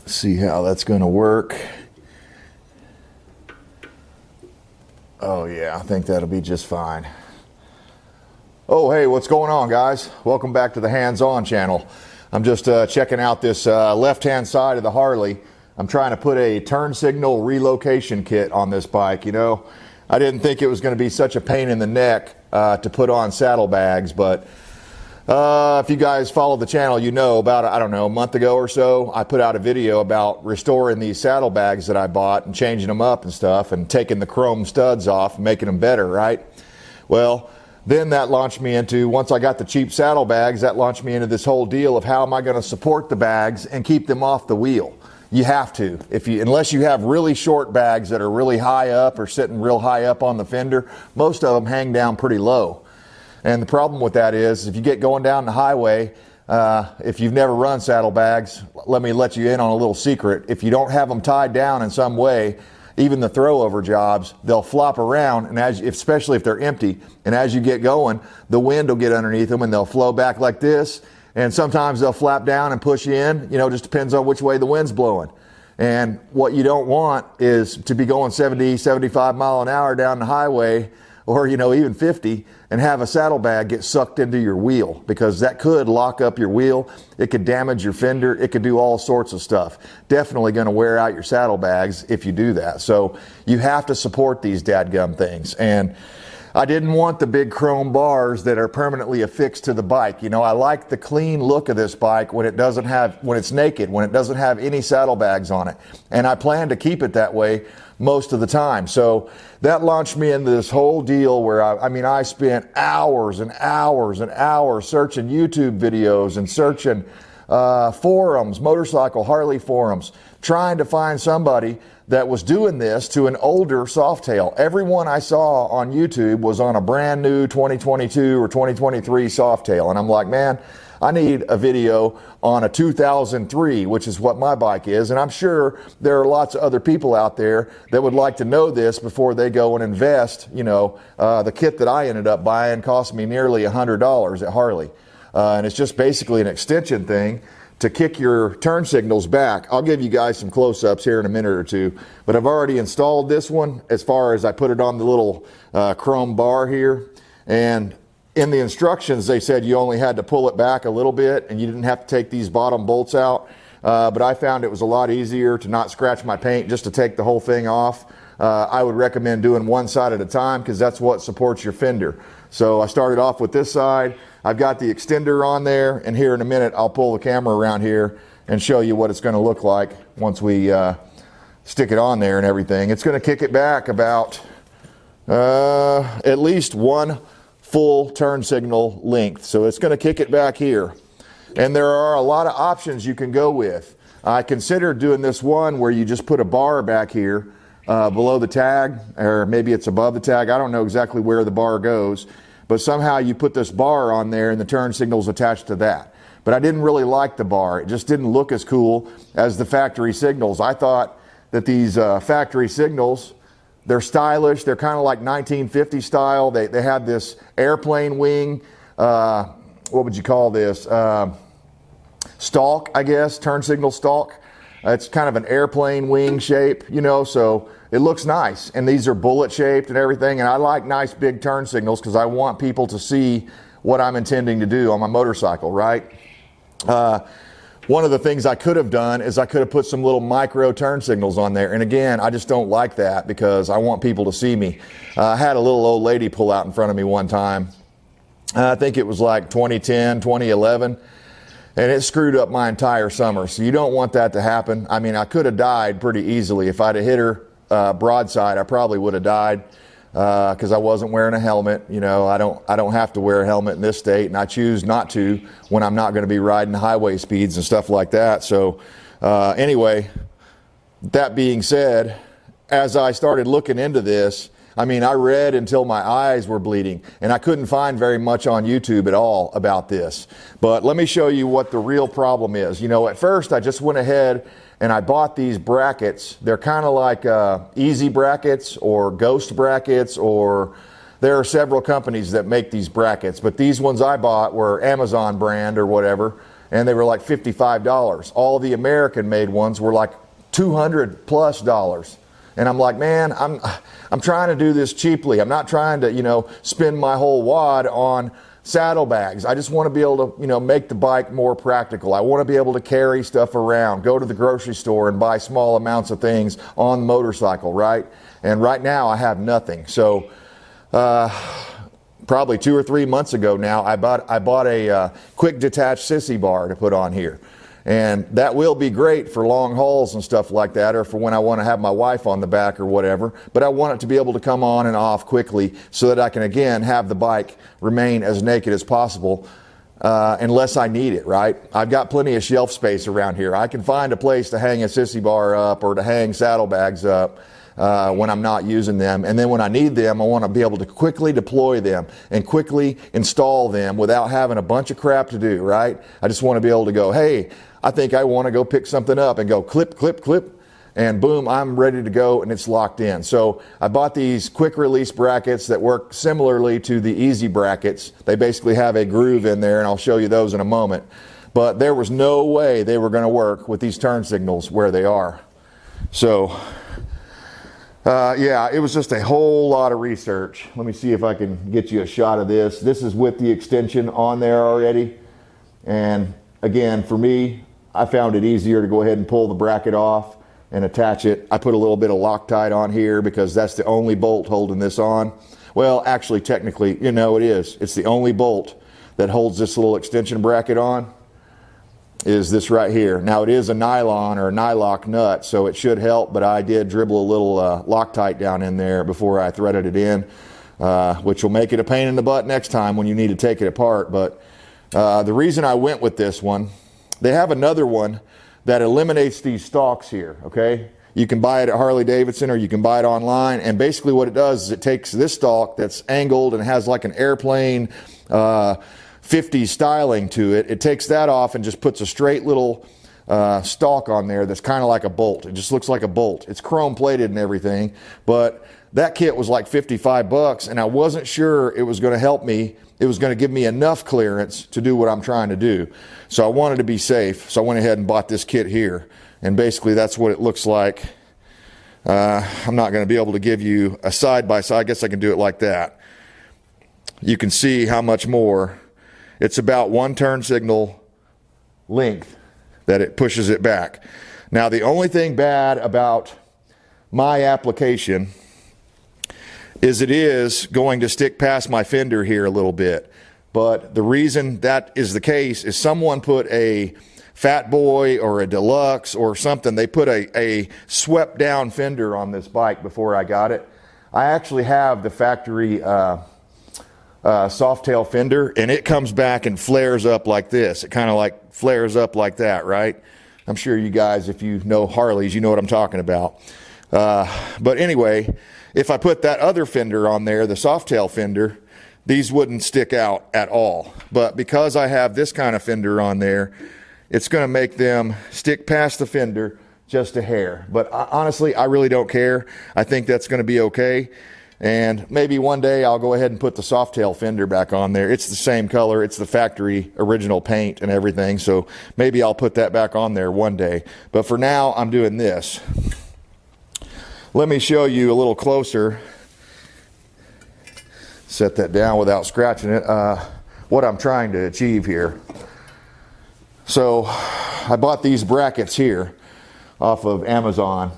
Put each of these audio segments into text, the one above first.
See how that's going to work. Oh yeah, I think that'll be just fine. Oh hey, what's going on, guys? Welcome back to the Hands-On channel. I'm just checking out this left-hand side of the Harley. I'm trying to put a turn signal relocation kit on this bike. You know, I didn't think it was going to be such a pain in the neck to put on saddlebags, but if you guys follow the channel, you know about, I don't know, a month ago or so, I put out a video about restoring these saddlebags that I bought and changing them up and stuff and taking the chrome studs off and making them better, right? Well, then that launched me into, once I got the cheap saddlebags, that launched me into this whole deal of how am I going to support the bags and keep them off the wheel. You have to. Unless you have really short bags that are really high up or sitting real high up on the fender, most of them hang down pretty low. And the problem with that is, if you get going down the highway, if you've never run saddlebags, let me let you in on a little secret. If you don't have them tied down in some way, even the throwover jobs, they'll flop around, and especially if they're empty. And as you get going, the wind will get underneath them and they'll flow back like this. And sometimes they'll flap down and push you in. You know, just depends on which way the wind's blowing. And what you don't want is to be going 70, 75 mile an hour down the highway, or, you know, even 50, and have a saddlebag get sucked into your wheel, because that could lock up your wheel. It could damage your fender. It could do all sorts of stuff. Definitely going to wear out your saddlebags if you do that. So you have to support these dadgum things. And I didn't want the big chrome bars that are permanently affixed to the bike. You know, I like the clean look of this bike when it's naked, when it doesn't have any saddlebags on it. And I plan to keep it that way most of the time. So that launched me into this whole deal where I spent hours and hours and hours searching YouTube videos and searching forums, motorcycle Harley forums, trying to find somebody that was doing this to an older Softail. Everyone I saw on YouTube was on a brand new 2022 or 2023 Softail. And I'm like, man, I need a video on a 2003, which is what my bike is. And I'm sure there are lots of other people out there that would like to know this before they go and invest. You know, the kit that I ended up buying cost me nearly $100 at Harley. And it's just basically an extension thing to kick your turn signals back. I'll give you guys some close-ups here in a minute or two, but I've already installed this one as far as I put it on the little chrome bar here. And in the instructions, they said you only had to pull it back a little bit and you didn't have to take these bottom bolts out. But I found it was a lot easier to not scratch my paint, just to take the whole thing off. I would recommend doing one side at a time, because that's what supports your fender. So I started off with this side. I've got the extender on there, and here in a minute I'll pull the camera around here and show you what it's going to look like once we stick it on there and everything. It's going to kick it back about at least one full turn signal length. So it's going to kick it back here. And there are a lot of options you can go with. I considered doing this one where you just put a bar back here below the tag, or maybe it's above the tag. I don't know exactly where the bar goes, but somehow you put this bar on there and the turn signal's attached to that. But I didn't really like the bar. It just didn't look as cool as the factory signals. I thought that these factory signals, they're stylish. They're kind of like 1950 style. They have this airplane wing, what would you call this? Stalk, I guess, turn signal stalk. It's kind of an airplane wing shape, you know, so it looks nice. And these are bullet shaped and everything. And I like nice big turn signals because I want people to see what I'm intending to do on my motorcycle, right? One of the things I could have done is I could have put some little micro turn signals on there. And again, I just don't like that because I want people to see me. I had a little old lady pull out in front of me one time. I think it was like 2010, 2011. And it screwed up my entire summer. So you don't want that to happen. I mean, I could have died pretty easily. If I'd have hit her broadside, I probably would have died because I wasn't wearing a helmet. You know, I don't have to wear a helmet in this state, and I choose not to when I'm not going to be riding highway speeds and stuff like that. So anyway, that being said, as I started looking into this, I mean, I read until my eyes were bleeding, and I couldn't find very much on YouTube at all about this. But let me show you what the real problem is. You know, at first I just went ahead and I bought these brackets. They're kind of like easy brackets or ghost brackets, or there are several companies that make these brackets. But these ones I bought were Amazon brand or whatever. and they were like $55. All the American made ones were like $200+. And I'm like, man, I'm trying to do this cheaply. I'm not trying to, you know, spend my whole wad on saddlebags. I just want to be able to, you know, make the bike more practical. I want to be able to carry stuff around, go to the grocery store and buy small amounts of things on the motorcycle, right? And right now I have nothing. So probably 2 or 3 months ago now, I bought a quick detached Sissy bar to put on here. And that will be great for long hauls and stuff like that, or for when I want to have my wife on the back or whatever. But I want it to be able to come on and off quickly so that I can, again, have the bike remain as naked as possible unless I need it, right? I've got plenty of shelf space around here. I can find a place to hang a Sissy bar up or to hang saddlebags up when I'm not using them. And then when I need them, I want to be able to quickly deploy them and quickly install them without having a bunch of crap to do, right? I just want to be able to go, hey, I think I want to go pick something up, and go clip, clip, clip, and boom, I'm ready to go, and it's locked in. So I bought these quick release brackets that work similarly to the easy brackets. They basically have a groove in there, and I'll show you those in a moment. But there was no way they were going to work with these turn signals where they are. So yeah, it was just a whole lot of research. Let me see if I can get you a shot of this. This is with the extension on there already. And again, for me, I found it easier to go ahead and pull the bracket off and attach it. I put a little bit of Loctite on here because that's the only bolt holding this on. Well, actually, technically, you know, it is. It's the only bolt that holds this little extension bracket on is this right here. Now, it is a nylon or a nylock nut, so it should help, but I did dribble a little Loctite down in there before I threaded it in, which will make it a pain in the butt next time when you need to take it apart. But the reason I went with this one, they have another one that eliminates these stalks here, okay? You can buy it at Harley-Davidson or you can buy it online, and basically what it does is it takes this stalk that's angled and has like an airplane 50s styling to it. It takes that off and just puts a straight little stalk on there that's kind of like a bolt. It just looks like a bolt. It's chrome plated and everything, but that kit was like $55, and I wasn't sure it was going to help me. It was going to give me enough clearance to do what I'm trying to do. So I wanted to be safe. So I went ahead and bought this kit here. And basically that's what it looks like. I'm not going to be able to give you a side-by-side. I guess I can do it like that. You can see how much more. It's about one turn signal length that it pushes it back. Now, the only thing bad about my application is it is going to stick past my fender here a little bit. But the reason that is the case is someone put a Fat Boy or a Deluxe or something. They put a swept down fender on this bike before I got it. I actually have the factory Softail fender, and it comes back and flares up like this. It kind of like flares up like that, right? I'm sure you guys, if you know Harleys, you know what I'm talking about. But anyway, if I put that other fender on there, the Softail fender, these wouldn't stick out at all. But because I have this kind of fender on there, it's going to make them stick past the fender just a hair. But honestly, I really don't care. I think that's going to be okay. And maybe one day I'll go ahead and put the Softail fender back on there. It's the same color. It's the factory original paint and everything. So maybe I'll put that back on there one day. But for now, I'm doing this. Let me show you a little closer. Set that down without scratching it. What I'm trying to achieve here. So I bought these brackets here off of Amazon,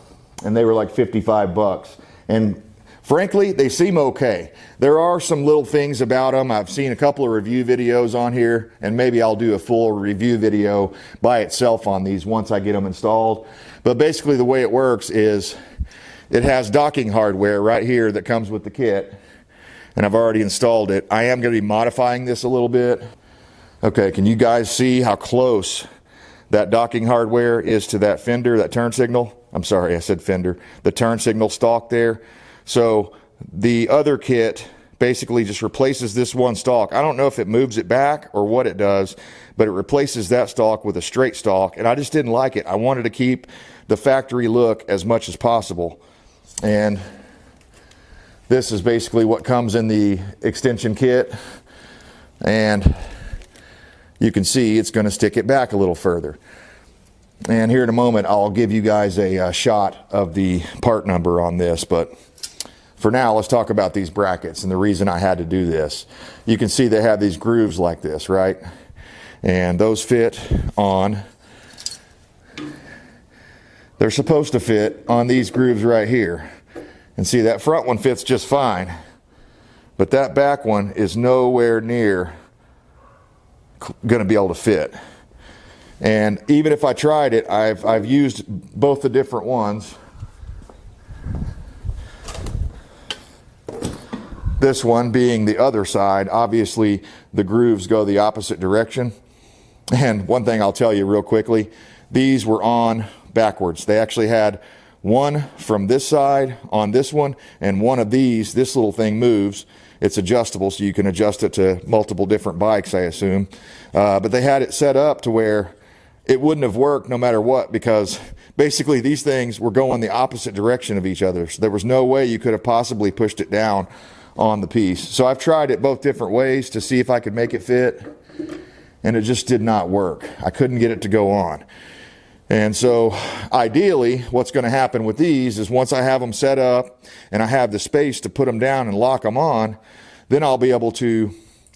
and they were like $55. And frankly, they seem okay. There are some little things about them. I've seen a couple of review videos on here, and maybe I'll do a full review video by itself on these once I get them installed. But basically the way it works is it has docking hardware right here that comes with the kit, and I've already installed it. I am going to be modifying this a little bit. Okay, can you guys see how close that docking hardware is to that fender, that turn signal? I'm sorry, I said fender. The turn signal stalk there. So the other kit basically just replaces this one stalk. I don't know if it moves it back or what it does, but it replaces that stalk with a straight stalk, and I just didn't like it. I wanted to keep the factory look as much as possible. And this is basically what comes in the extension kit. And you can see it's going to stick it back a little further. And here in a moment, I'll give you guys a shot of the part number on this, but for now, let's talk about these brackets and the reason I had to do this. You can see they have these grooves like this, right? And those fit on, they're supposed to fit on these grooves right here. And see, that front one fits just fine, but that back one is nowhere near going to be able to fit. And even if I tried it, I've used both the different ones. This one being the other side, obviously the grooves go the opposite direction. And one thing I'll tell you real quickly, these were on backwards. They actually had one from this side on this one, and one of these, this little thing moves. It's adjustable, so you can adjust it to multiple different bikes, I assume. But they had it set up to where it wouldn't have worked no matter what, because basically these things were going the opposite direction of each other. So there was no way you could have possibly pushed it down on the piece. So I've tried it both different ways to see if I could make it fit, and it just did not work. I couldn't get it to go on. And so ideally what's going to happen with these is once I have them set up and I have the space to put them down and lock them on, then I'll be able to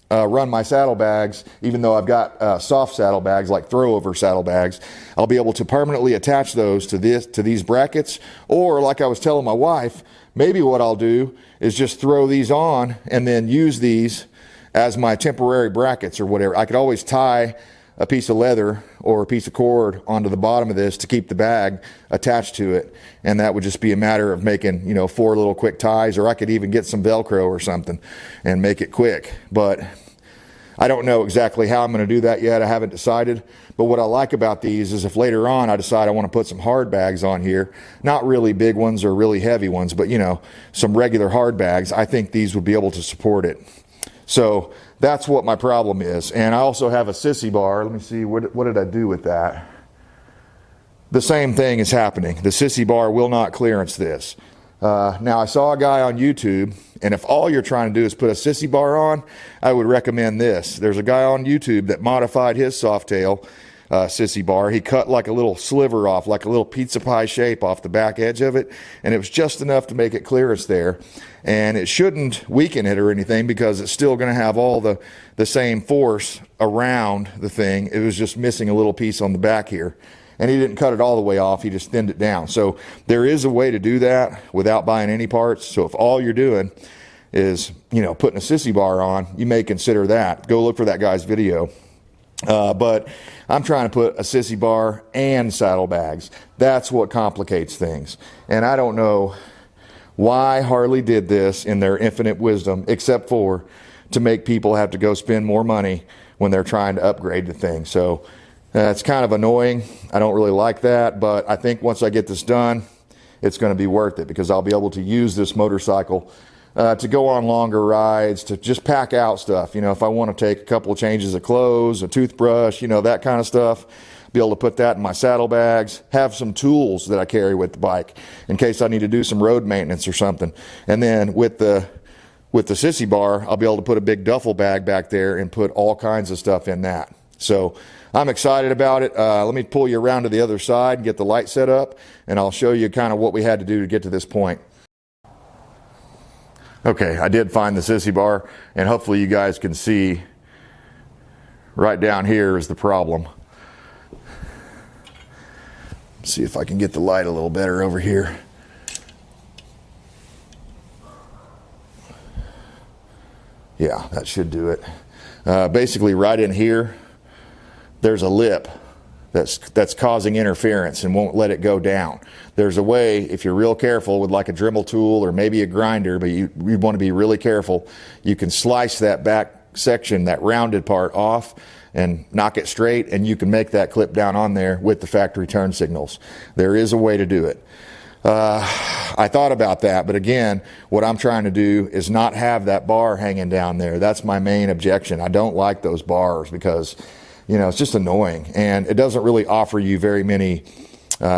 run my saddlebags. Even though I've got soft saddlebags, like throwover saddlebags, I'll be able to permanently attach those to these brackets. Or like I was telling my wife, maybe what I'll do is just throw these on and then use these as my temporary brackets or whatever. I could always tie a piece of leather or a piece of cord onto the bottom of this to keep the bag attached to it, and that would just be a matter of making, you know, 4 little quick ties, or I could even get some Velcro or something and make it quick. But I don't know exactly how I'm going to do that yet. I haven't decided. But what I like about these is if later on I decide I want to put some hard bags on here, not really big ones or really heavy ones, but you know, some regular hard bags, I think these would be able to support it. So that's what my problem is. And I also have a Sissy bar. Let me see, what did I do with that? The same thing is happening. The Sissy bar will not clearance this. Now I saw a guy on YouTube, and if all you're trying to do is put a Sissy bar on, I would recommend this. There's a guy on YouTube that modified his Softail Sissy bar. He cut like a little sliver off, like a little pizza pie shape off the back edge of it, and it was just enough to make it clearance there. And it shouldn't weaken it or anything, because it's still going to have all the same force around the thing. It was just missing a little piece on the back here. And he didn't cut it all the way off, he just thinned it down. So there is a way to do that without buying any parts. So if all you're doing is, you know, putting a Sissy bar on, you may consider that. Go look for that guy's video. But I'm trying to put a Sissy bar and saddlebags. That's what complicates things. And I don't know why Harley did this in their infinite wisdom, except for to make people have to go spend more money when they're trying to upgrade the thing. So it's kind of annoying. I don't really like that, but I think once I get this done, it's going to be worth it, because I'll be able to use this motorcycle to go on longer rides, to just pack out stuff. You know, if I want to take a couple of changes of clothes, a toothbrush, you know, that kind of stuff, be able to put that in my saddlebags, have some tools that I carry with the bike in case I need to do some road maintenance or something. And then with the Sissy bar, I'll be able to put a big duffel bag back there and put all kinds of stuff in that. So I'm excited about it. Let me pull you around to the other side and get the light set up, and I'll show you kind of what we had to do to get to this point. Okay, I did find the Sissy bar, and hopefully you guys can see right down here is the problem. See if I can get the light a little better over here. Yeah, that should do it. Basically right in here, there's a lip that's causing interference and won't let it go down. There's a way, if you're real careful with like a Dremel tool or maybe a grinder, but you want to be really careful, you can slice that back section, that rounded part off, and knock it straight, and you can make that clip down on there with the factory turn signals. There is a way to do it. I thought about that, but again, what I'm trying to do is not have that bar hanging down there. That's my main objection. I don't like those bars because, you know, it's just annoying, and it doesn't really offer you very many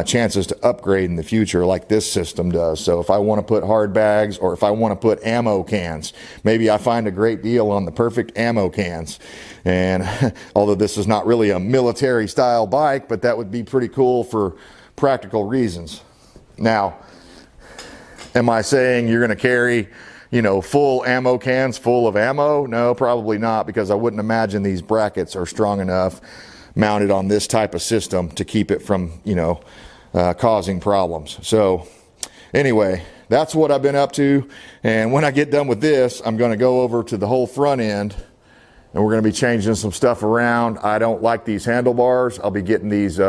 chances to upgrade in the future like this system does. So if I want to put hard bags, or if I want to put ammo cans, maybe I find a great deal on the perfect ammo cans. And although this is not really a military style bike, but that would be pretty cool for practical reasons. Now, am I saying you're going to carry, you know, full ammo cans full of ammo? No, probably not, because I wouldn't imagine these brackets are strong enough mounted on this type of system to keep it from, you know, causing problems. So anyway, that's what I've been up to. And when I get done with this, I'm going to go over to the whole front end, and we're going to be changing some stuff around. I don't like these handlebars. I'll be getting these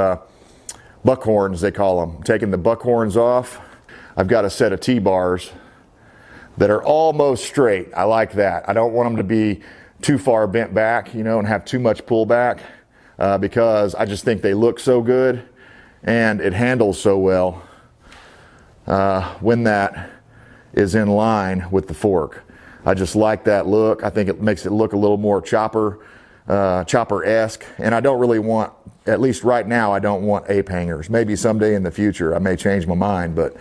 buckhorns, they call them. Taking the buckhorns off. I've got a set of T-bars that are almost straight. I like that. I don't want them to be too far bent back, you know, and have too much pullback, because I just think they look so good and it handles so well when that is in line with the fork. I just like that look. I think it makes it look a little more chopper-esque, and I don't really want, at least right now, I don't want ape hangers. Maybe someday in the future I may change my mind, but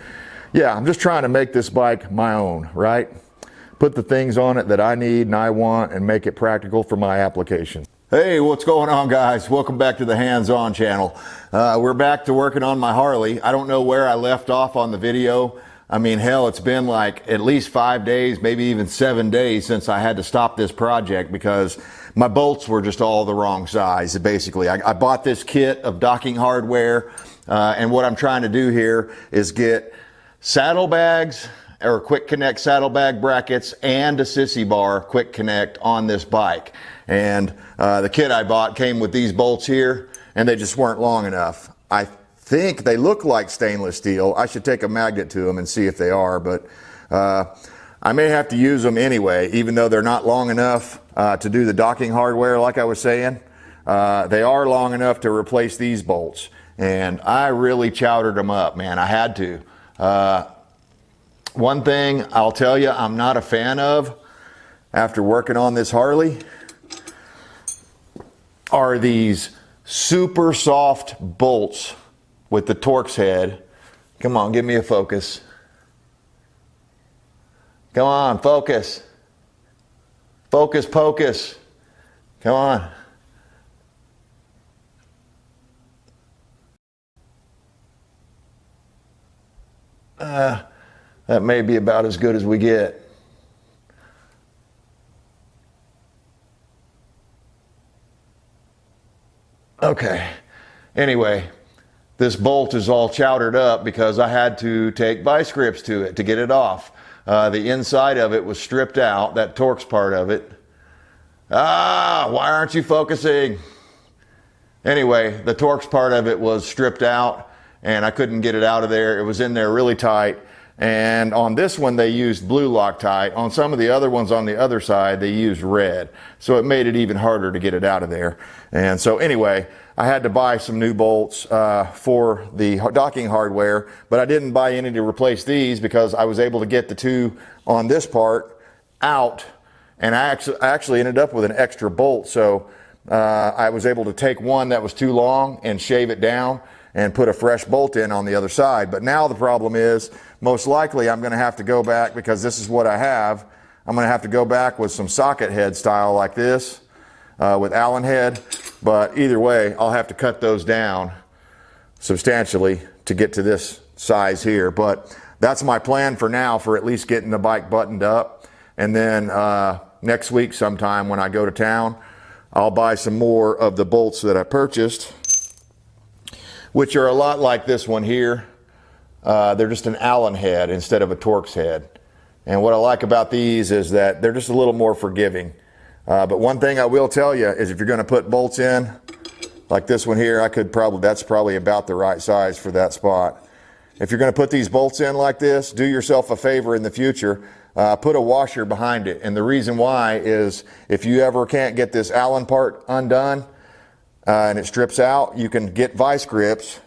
yeah, I'm just trying to make this bike my own, right? Put the things on it that I need and I want, and make it practical for my application. Hey, what's going on, guys? Welcome back to the Hands On channel. We're back to working on my Harley. I don't know where I left off on the video. I mean, hell, it's been like at least 5 days, maybe even 7 days since I had to stop this project because my bolts were just all the wrong size. Basically, I bought this kit of docking hardware, and what I'm trying to do here is get saddlebags or quick connect saddlebag brackets and a Sissy bar quick connect on this bike. And the kit I bought came with these bolts here, and they just weren't long enough. I think they look like stainless steel. I should take a magnet to them and see if they are, but I may have to use them anyway, even though they're not long enough to do the docking hardware like I was saying. They are long enough to replace these bolts, and I really chowdered them up, man. I had to. One thing I'll tell you I'm not a fan of after working on this Harley are these super soft bolts with the Torx head. Come on, give me a focus. Come on, focus. Focus, pocus. Come on. That may be about as good as we get. Okay. Anyway, this bolt is all chowdered up because I had to take vice grips to it to get it off. The inside of it was stripped out, that Torx part of it. Why aren't you focusing? Anyway, the Torx part of it was stripped out, and I couldn't get it out of there. It was in there really tight. And on this one, they used blue Loctite. On some of the other ones on the other side, they used red. So it made it even harder to get it out of there. And so anyway, I had to buy some new bolts for the docking hardware, but I didn't buy any to replace these because I was able to get the two on this part out, and I actually ended up with an extra bolt. So I was able to take one that was too long and shave it down and put a fresh bolt in on the other side. But now the problem is, most likely I'm gonna have to go back, because this is what I have, I'm gonna have to go back with some socket head style like this, with Allen head. But either way, I'll have to cut those down substantially to get to this size here. But that's my plan for now, for at least getting the bike buttoned up. And then next week sometime when I go to town, I'll buy some more of the bolts that I purchased, which are a lot like this one here. They're just an Allen head instead of a Torx head. And what I like about these is that they're just a little more forgiving. But one thing I will tell you is if you're gonna put bolts in, like this one here, that's probably about the right size for that spot. If you're gonna put these bolts in like this, do yourself a favor in the future, put a washer behind it. And the reason why is if you ever can't get this Allen part undone, and it strips out, you can get vice grips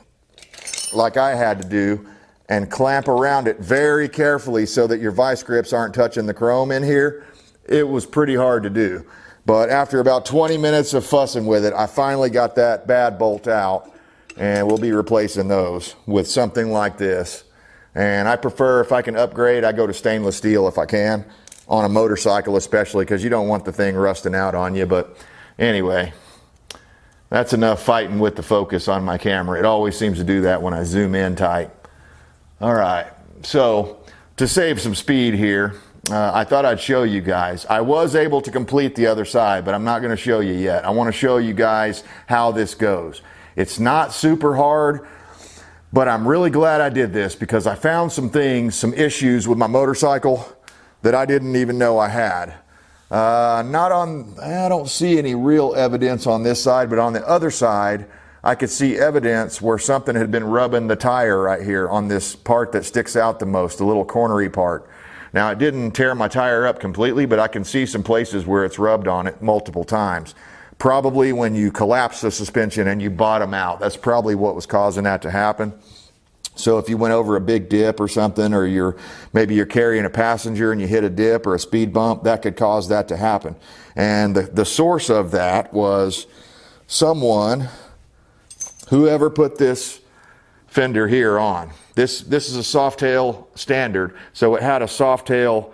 like I had to do and clamp around it very carefully so that your vice grips aren't touching the chrome in here. It was pretty hard to do, but after about 20 minutes of fussing with it, I finally got that bad bolt out, and we'll be replacing those with something like this. And I prefer, if I can upgrade, I go to stainless steel if I can, on a motorcycle especially, because you don't want the thing rusting out on you. But anyway, that's enough fighting with the focus on my camera. It always seems to do that when I zoom in tight. All right, so to save some speed here, I thought I'd show you guys. I was able to complete the other side, but I'm not going to show you yet. I want to show you guys how this goes. It's not super hard, but I'm really glad I did this because I found some things, some issues with my motorcycle that I didn't even know I had. I don't see any real evidence on this side, but on the other side, I could see evidence where something had been rubbing the tire right here on this part that sticks out the most, the little cornery part. Now, it didn't tear my tire up completely, but I can see some places where it's rubbed on it multiple times. Probably when you collapse the suspension and you bottom out. That's probably what was causing that to happen. So if you went over a big dip or something, or maybe you're carrying a passenger and you hit a dip or a speed bump, that could cause that to happen. And the source of that was someone, whoever put this fender here on. This is a Softail standard, so it had a Softail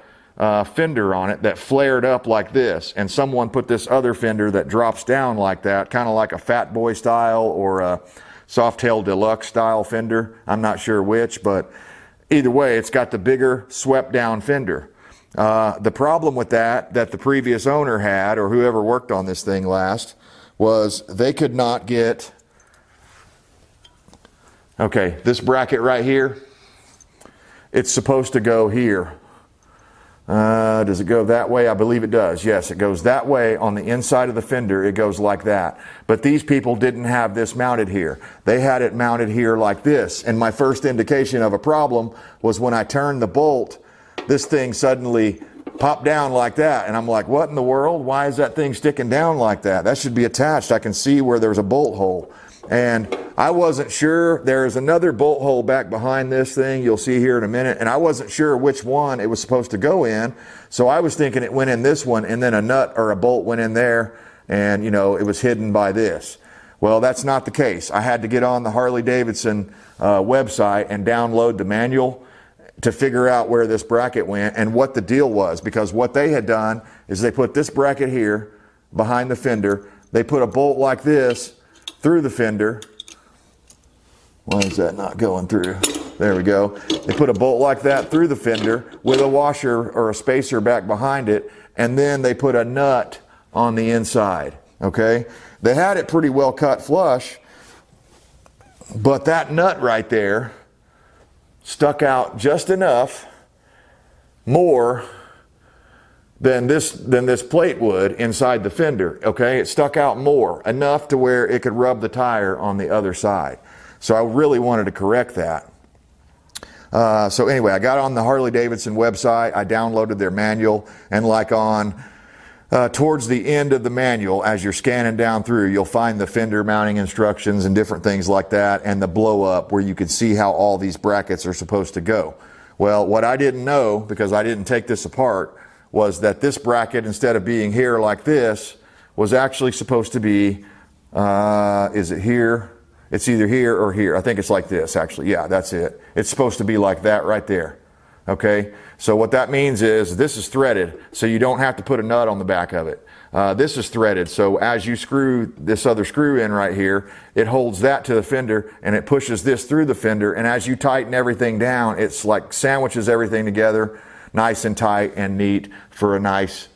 fender on it that flared up like this, and someone put this other fender that drops down like that, kind of like a Fat Boy style or a Softail Deluxe style fender. I'm not sure which, but either way, it's got the bigger swept down fender. The problem with that the previous owner had, or whoever worked on this thing last, was they could not get, okay, this bracket right here, it's supposed to go here. Does it go that way? I believe it does. Yes, it goes that way on the inside of the fender. It goes like that. But these people didn't have this mounted here. They had it mounted here like this. And my first indication of a problem was when I turned the bolt, this thing suddenly popped down like that. And I'm like, what in the world? Why is that thing sticking down like that? That should be attached. I can see where there's a bolt hole. And I wasn't sure. There's another bolt hole back behind this thing you'll see here in a minute, and I wasn't sure which one it was supposed to go in, so I was thinking it went in this one and then a nut or a bolt went in there, and you know, it was hidden by this. Well, that's not the case. I had to get on the Harley-Davidson website and download the manual to figure out where this bracket went and what the deal was, because what they had done is they put this bracket here behind the fender, they put a bolt like this through the fender. Why is that not going through? There we go. They put a bolt like that through the fender with a washer or a spacer back behind it, and then they put a nut on the inside, okay? They had it pretty well cut flush, but that nut right there stuck out just enough more than this plate would inside the fender, okay? It stuck out more, enough to where it could rub the tire on the other side. So I really wanted to correct that. So anyway, I got on the Harley-Davidson website, I downloaded their manual, and like on towards the end of the manual, as you're scanning down through, you'll find the fender mounting instructions and different things like that, and the blow up where you can see how all these brackets are supposed to go. Well, what I didn't know, because I didn't take this apart, was that this bracket, instead of being here like this, was actually supposed to be, is it here? It's either here or here. I think it's like this, actually. Yeah, that's it. It's supposed to be like that right there. Okay? So what that means is this is threaded, so you don't have to put a nut on the back of it. This is threaded, so as you screw this other screw in right here, it holds that to the fender, and it pushes this through the fender, and as you tighten everything down, it's like sandwiches everything together, nice and tight and neat for a nice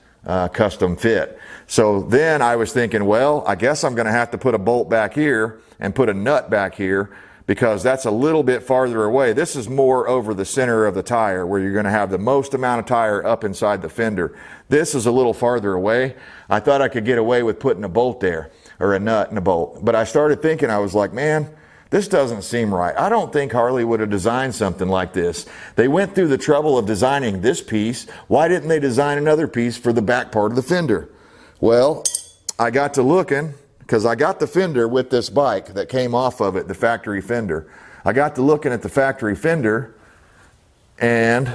custom fit. So then I was thinking, well, I guess I'm going to have to put a bolt back here and put a nut back here, because that's a little bit farther away. This is more over the center of the tire where you're going to have the most amount of tire up inside the fender. This is a little farther away. I thought I could get away with putting a bolt there, or a nut and a bolt. But I started thinking, I was like, man, this doesn't seem right. I don't think Harley would have designed something like this. They went through the trouble of designing this piece. Why didn't they design another piece for the back part of the fender? Well, I got to looking, because I got the fender with this bike that came off of it, the factory fender. I got to looking at the factory fender, and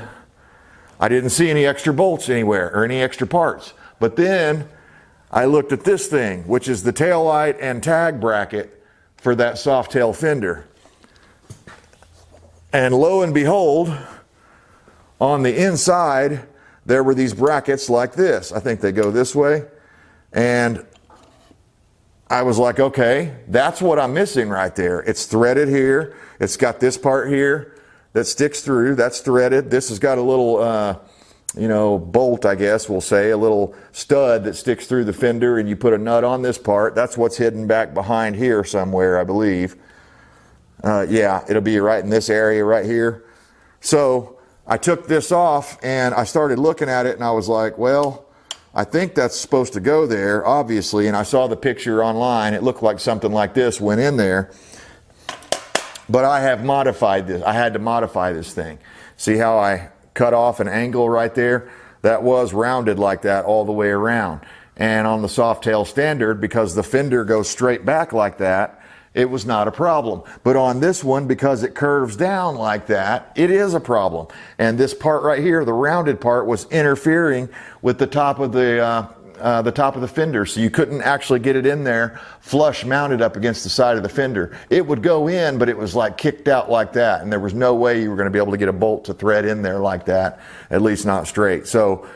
I didn't see any extra bolts anywhere or any extra parts. But then I looked at this thing, which is the taillight and tag bracket for that Softail fender. And lo and behold, on the inside, there were these brackets like this. I think they go this way. And I was like, okay, that's what I'm missing right there. It's threaded here. It's got this part here that sticks through. That's threaded. This has got a little, you know, bolt, I guess we'll say, a little stud that sticks through the fender, and you put a nut on this part. That's what's hidden back behind here somewhere, I believe. Yeah, it'll be right in this area right here. So I took this off and I started looking at it, and I was like, well, I think that's supposed to go there, obviously. And I saw the picture online. It looked like something like this went in there. But I have modified this. I had to modify this thing. See how I cut off an angle right there? That was rounded like that all the way around. And on the Softail standard, because the fender goes straight back like that, it was not a problem. But on this one, because it curves down like that, it is a problem. And this part right here, the rounded part, was interfering with the top of the fender. So you couldn't actually get it in there flush mounted up against the side of the fender. It would go in, but it was like kicked out like that. And there was no way you were going to be able to get a bolt to thread in there like that, at least not straight. So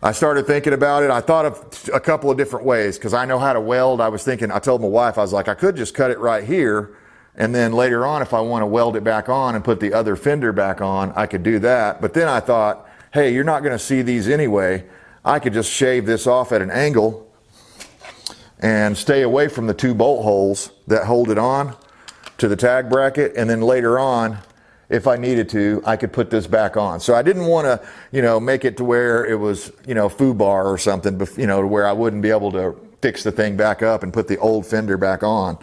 I started thinking about it. I thought of a couple of different ways because I know how to weld. I was thinking, I told my wife, I was like, I could just cut it right here, and then later on, if I want to weld it back on and put the other fender back on, I could do that. But then I thought, hey, you're not going to see these anyway. I could just shave this off at an angle and stay away from the 2 bolt holes that hold it on to the tag bracket, and then later on, if I needed to, I could put this back on. So I didn't want to, you know, make it to where it was, you know, foobar or something, you know, to where I wouldn't be able to fix the thing back up and put the old fender back on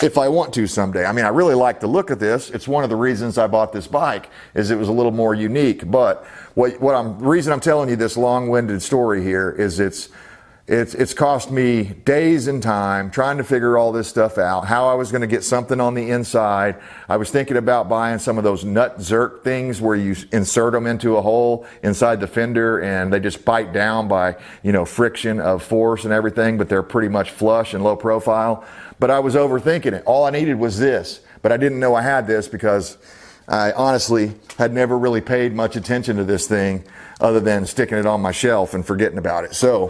if I want to someday. I mean, I really like the look of this. It's one of the reasons I bought this bike, is it was a little more unique. But the reason I'm telling you this long-winded story here is it's cost me days and time trying to figure all this stuff out, how I was going to get something on the inside. I was thinking about buying some of those nut zerk things where you insert them into a hole inside the fender and they just bite down by, you know, friction of force and everything, but they're pretty much flush and low profile. But I was overthinking it. All I needed was this, but I didn't know I had this because I honestly had never really paid much attention to this thing other than sticking it on my shelf and forgetting about it. So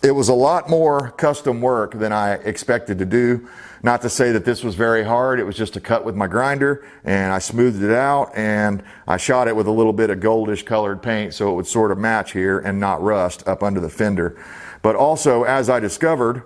it was a lot more custom work than I expected to do. Not to say that this was very hard. It was just a cut with my grinder, and I smoothed it out, and I shot it with a little bit of goldish colored paint so it would sort of match here and not rust up under the fender. But also, as I discovered,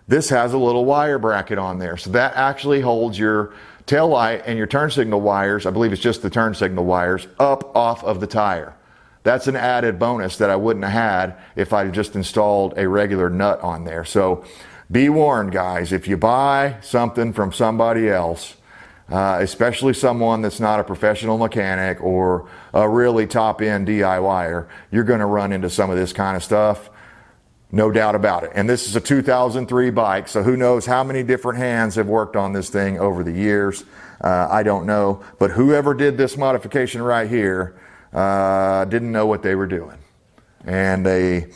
this has a little wire bracket on there. So that actually holds your tail light and your turn signal wires, I believe it's just the turn signal wires, up off of the tire. That's an added bonus that I wouldn't have had if I just installed a regular nut on there. So be warned, guys, if you buy something from somebody else, especially someone that's not a professional mechanic or a really top-end DIYer, you're going to run into some of this kind of stuff. No doubt about it. And this is a 2003 bike, so who knows how many different hands have worked on this thing over the years. I don't know. But whoever did this modification right here didn't know what they were doing. And they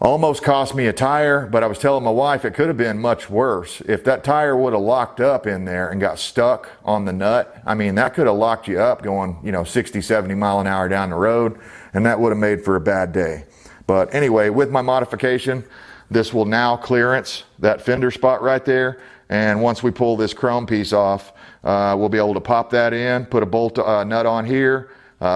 almost cost me a tire, but I was telling my wife it could have been much worse. If that tire would have locked up in there and got stuck on the nut, I mean, that could have locked you up going, you know, 60, 70 mile an hour down the road, and that would have made for a bad day. But anyway, with my modification, this will now clearance that fender spot right there. And once we pull this chrome piece off, we'll be able to pop that in, put a bolt nut on here,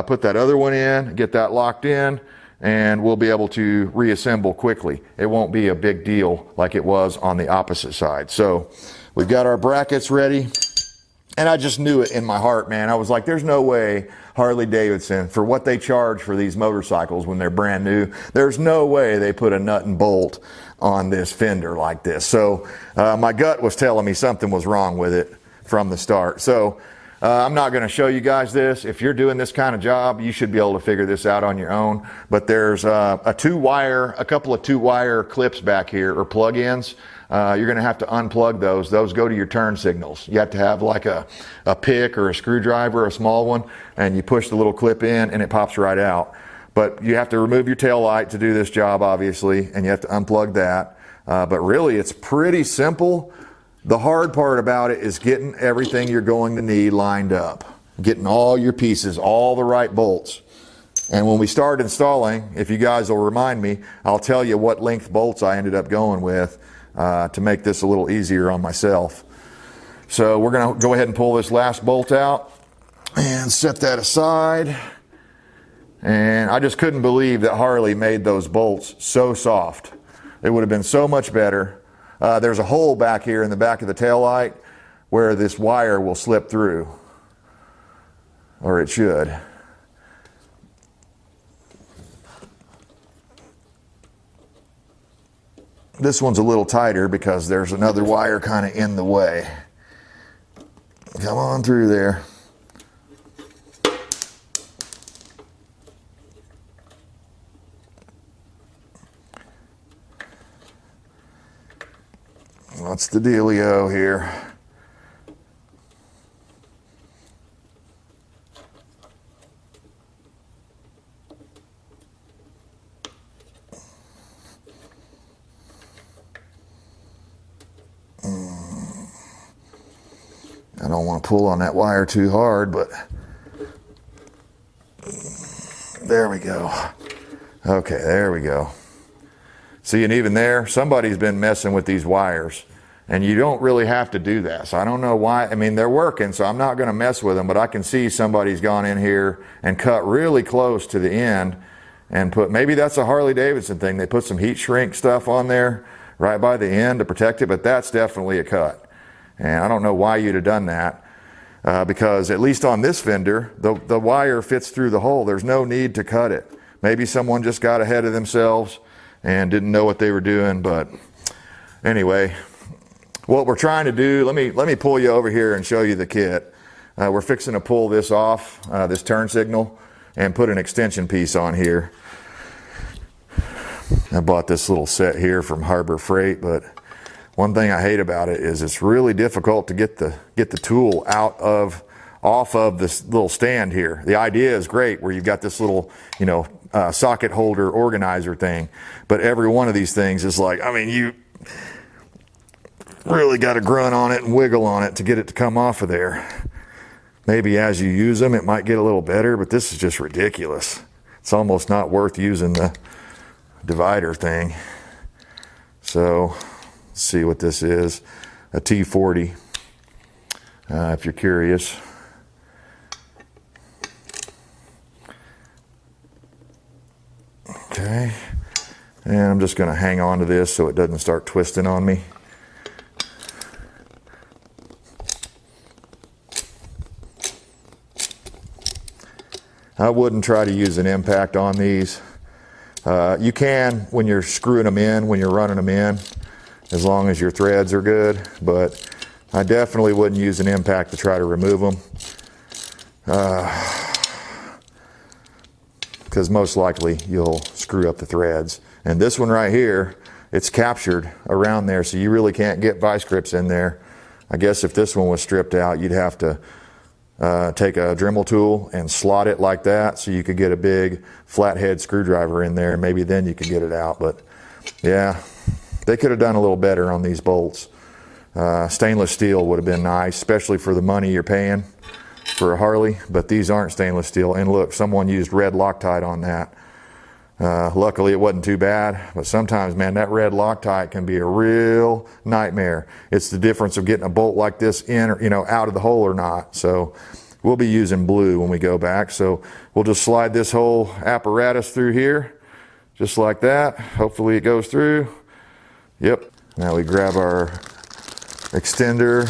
put that other one in, get that locked in, and we'll be able to reassemble quickly. It won't be a big deal like it was on the opposite side. So we've got our brackets ready. And I just knew it in my heart, man. I was like, there's no way Harley Davidson, for what they charge for these motorcycles when they're brand new, there's no way they put a nut and bolt on this fender like this. So my gut was telling me something was wrong with it from the start. So I'm not going to show you guys this. If you're doing this kind of job, you should be able to figure this out on your own. But there's a couple of 2-wire clips back here, or plug-ins. You're going to have to unplug those. Those go to your turn signals. You have to have like a pick or a screwdriver, a small one, and you push the little clip in and it pops right out. But you have to remove your tail light to do this job, obviously, and you have to unplug that. But really, it's pretty simple. The hard part about it is getting everything you're going to need lined up, getting all your pieces, all the right bolts. And when we start installing, if you guys will remind me, I'll tell you what length bolts I ended up going with to make this a little easier on myself. So we're going to go ahead and pull this last bolt out and set that aside. And I just couldn't believe that Harley made those bolts so soft. It would have been so much better. There's a hole back here in the back of the taillight where this wire will slip through, or it should. This one's a little tighter because there's another wire kind of in the way. Come on through there. What's the dealio here? I don't want to pull on that wire too hard, but there we go. Okay, there we go. See, and even there, somebody's been messing with these wires, and you don't really have to do that. So I don't know why. I mean, they're working, so I'm not going to mess with them, but I can see somebody's gone in here and cut really close to the end and put, maybe that's a Harley Davidson thing. They put some heat shrink stuff on there right by the end to protect it, but that's definitely a cut. And I don't know why you'd have done that, because at least on this Fender, the wire fits through the hole. There's no need to cut it. Maybe someone just got ahead of themselves and didn't know what they were doing. But anyway, what we're trying to do, let me pull you over here and show you the kit. We're fixing to pull this off, this turn signal, and put an extension piece on here. I bought this little set here from Harbor Freight, but one thing I hate about it is it's really difficult to get the tool off of this little stand here. The idea is great where you've got this little, socket holder organizer thing, but every one of these things is like, I mean, you really got to grunt on it and wiggle on it to get it to come off of there. Maybe as you use them, it might get a little better, but this is just ridiculous. It's almost not worth using the divider thing. So let's see what this is. A T40, if you're curious. Okay, and I'm just going to hang on to this so it doesn't start twisting on me. I wouldn't try to use an impact on these. You can when you're screwing them in, when you're running them in, as long as your threads are good, but I definitely wouldn't use an impact to try to remove them. Because most likely you'll screw up the threads. And this one right here, it's captured around there, so you really can't get vice grips in there. I guess if this one was stripped out, you'd have to take a Dremel tool and slot it like that so you could get a big flathead screwdriver in there, and maybe then you could get it out. But yeah, they could have done a little better on these bolts. Stainless steel would have been nice, especially for the money you're paying for a Harley, but these aren't stainless steel. And look, someone used red Loctite on that. Luckily it wasn't too bad, but sometimes, man, that red Loctite can be a real nightmare. It's the difference of getting a bolt like this in, or out of the hole or not. So we'll be using blue when we go back. So we'll just slide this whole apparatus through here, just like that. Hopefully it goes through. Yep. Now we grab our extender,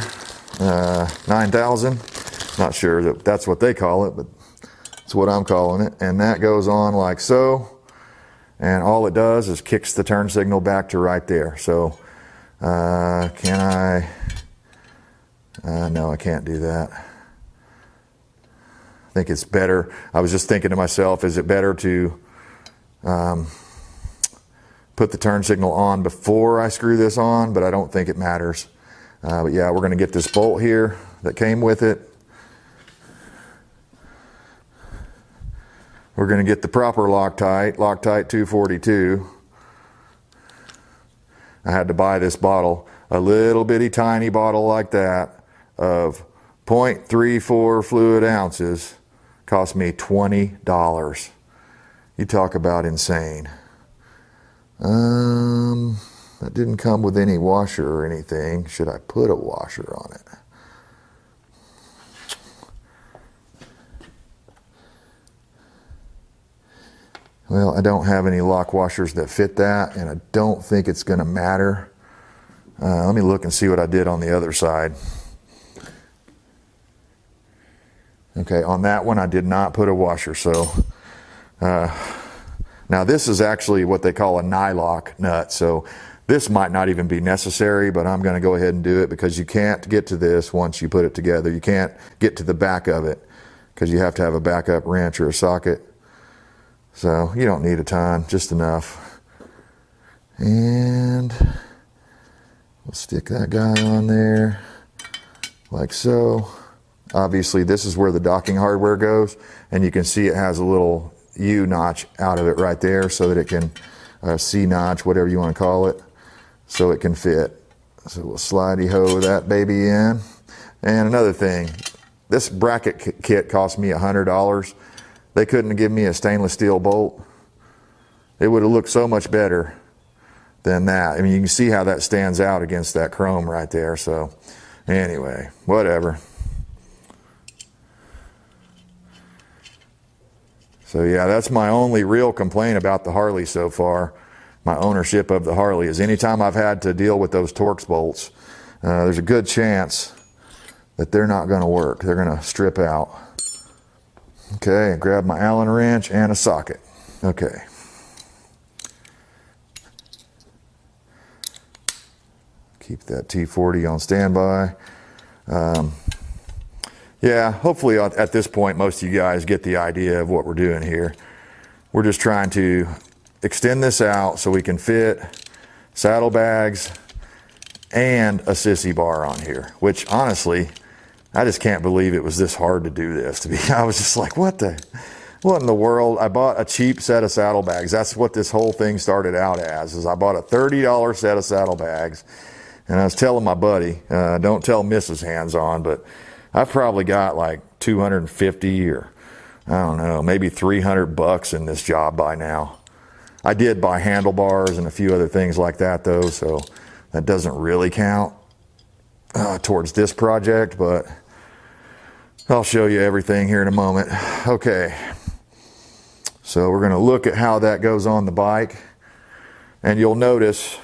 9000. Not sure that that's what they call it, but it's what I'm calling it. And that goes on like so. And all it does is kicks the turn signal back to right there. So can I? No, I can't do that. I think it's better. I was just thinking to myself, is it better to put the turn signal on before I screw this on? But I don't think it matters. But yeah, we're going to get this bolt here that came with it. We're going to get the proper Loctite, Loctite 242. I had to buy this bottle, a little bitty tiny bottle like that of 0.34 fluid ounces. Cost me $20. You talk about insane. That didn't come with any washer or anything. Should I put a washer on it? Well, I don't have any lock washers that fit that, and I don't think it's going to matter. Let me look and see what I did on the other side. Okay, on that one I did not put a washer, so now this is actually what they call a nylock nut, so this might not even be necessary, but I'm going to go ahead and do it because you can't get to this once you put it together. You can't get to the back of it because you have to have a backup wrench or a socket. So you don't need a ton, just enough. And we'll stick that guy on there like so. Obviously this is where the docking hardware goes, and you can see it has a little U notch out of it right there so that it can, C notch, whatever you want to call it, so it can fit. So we'll slidey ho that baby in. And another thing, this bracket kit cost me $100. They couldn't give me a stainless steel bolt. It would have looked so much better than that. I mean, you can see how that stands out against that chrome right there. So anyway, whatever. So yeah, that's my only real complaint about the Harley so far. My ownership of the Harley is anytime I've had to deal with those Torx bolts, there's a good chance that they're not going to work. They're going to strip out. Okay, grab my Allen wrench and a socket. Okay. Keep that T40 on standby. Yeah, hopefully at this point, most of you guys get the idea of what we're doing here. We're just trying to extend this out so we can fit saddlebags and a Sissy bar on here, which honestly, I just can't believe it was this hard to do this. I was just like, what in the world? I bought a cheap set of saddlebags. That's what this whole thing started out as, is I bought a $30 set of saddlebags. And I was telling my buddy, don't tell Mrs. Hands-On, but I've probably got like 250 or I don't know, maybe 300 bucks in this job by now. I did buy handlebars and a few other things like that though, so that doesn't really count towards this project, but I'll show you everything here in a moment. Okay, so we're going to look at how that goes on the bike, and you'll notice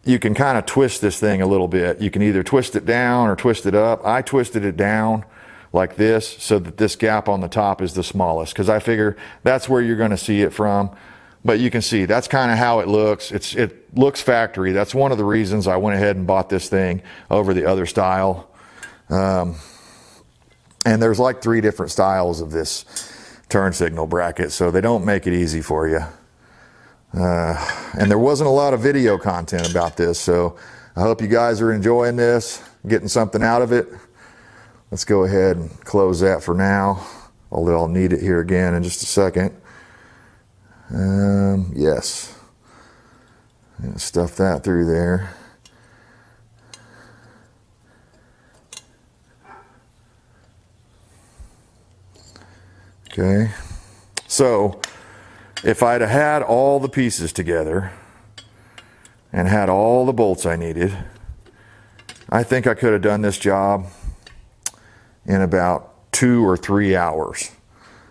you can kind of twist this thing a little bit. You can either twist it down or twist it up. I twisted it down like this so that this gap on the top is the smallest, because I figure that's where you're going to see it from. But you can see that's kind of how it looks. It looks factory. That's one of the reasons I went ahead and bought this thing over the other style. And there's like 3 different styles of this turn signal bracket, so they don't make it easy for you. And there wasn't a lot of video content about this, so I hope you guys are enjoying this, getting something out of it. Let's go ahead and close that for now, although I'll need it here again in just a second. Yes. Stuff that through there. Okay. So, if I'd have had all the pieces together and had all the bolts I needed, I think I could have done this job in about 2 or 3 hours.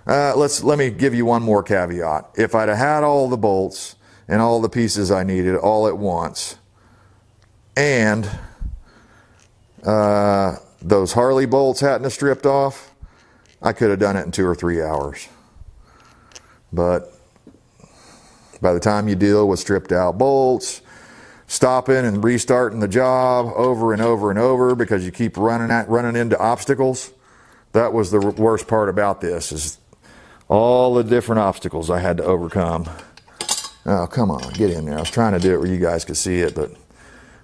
Let me give you one more caveat. If I'd have had all the bolts and all the pieces I needed all at once, and those Harley bolts hadn't have stripped off, I could have done it in 2 or 3 hours. But by the time you deal with stripped out bolts, stopping and restarting the job over and over and over because you keep running into obstacles, that was the worst part about this, is all the different obstacles I had to overcome. Oh, come on, get in there. I was trying to do it where you guys could see it, but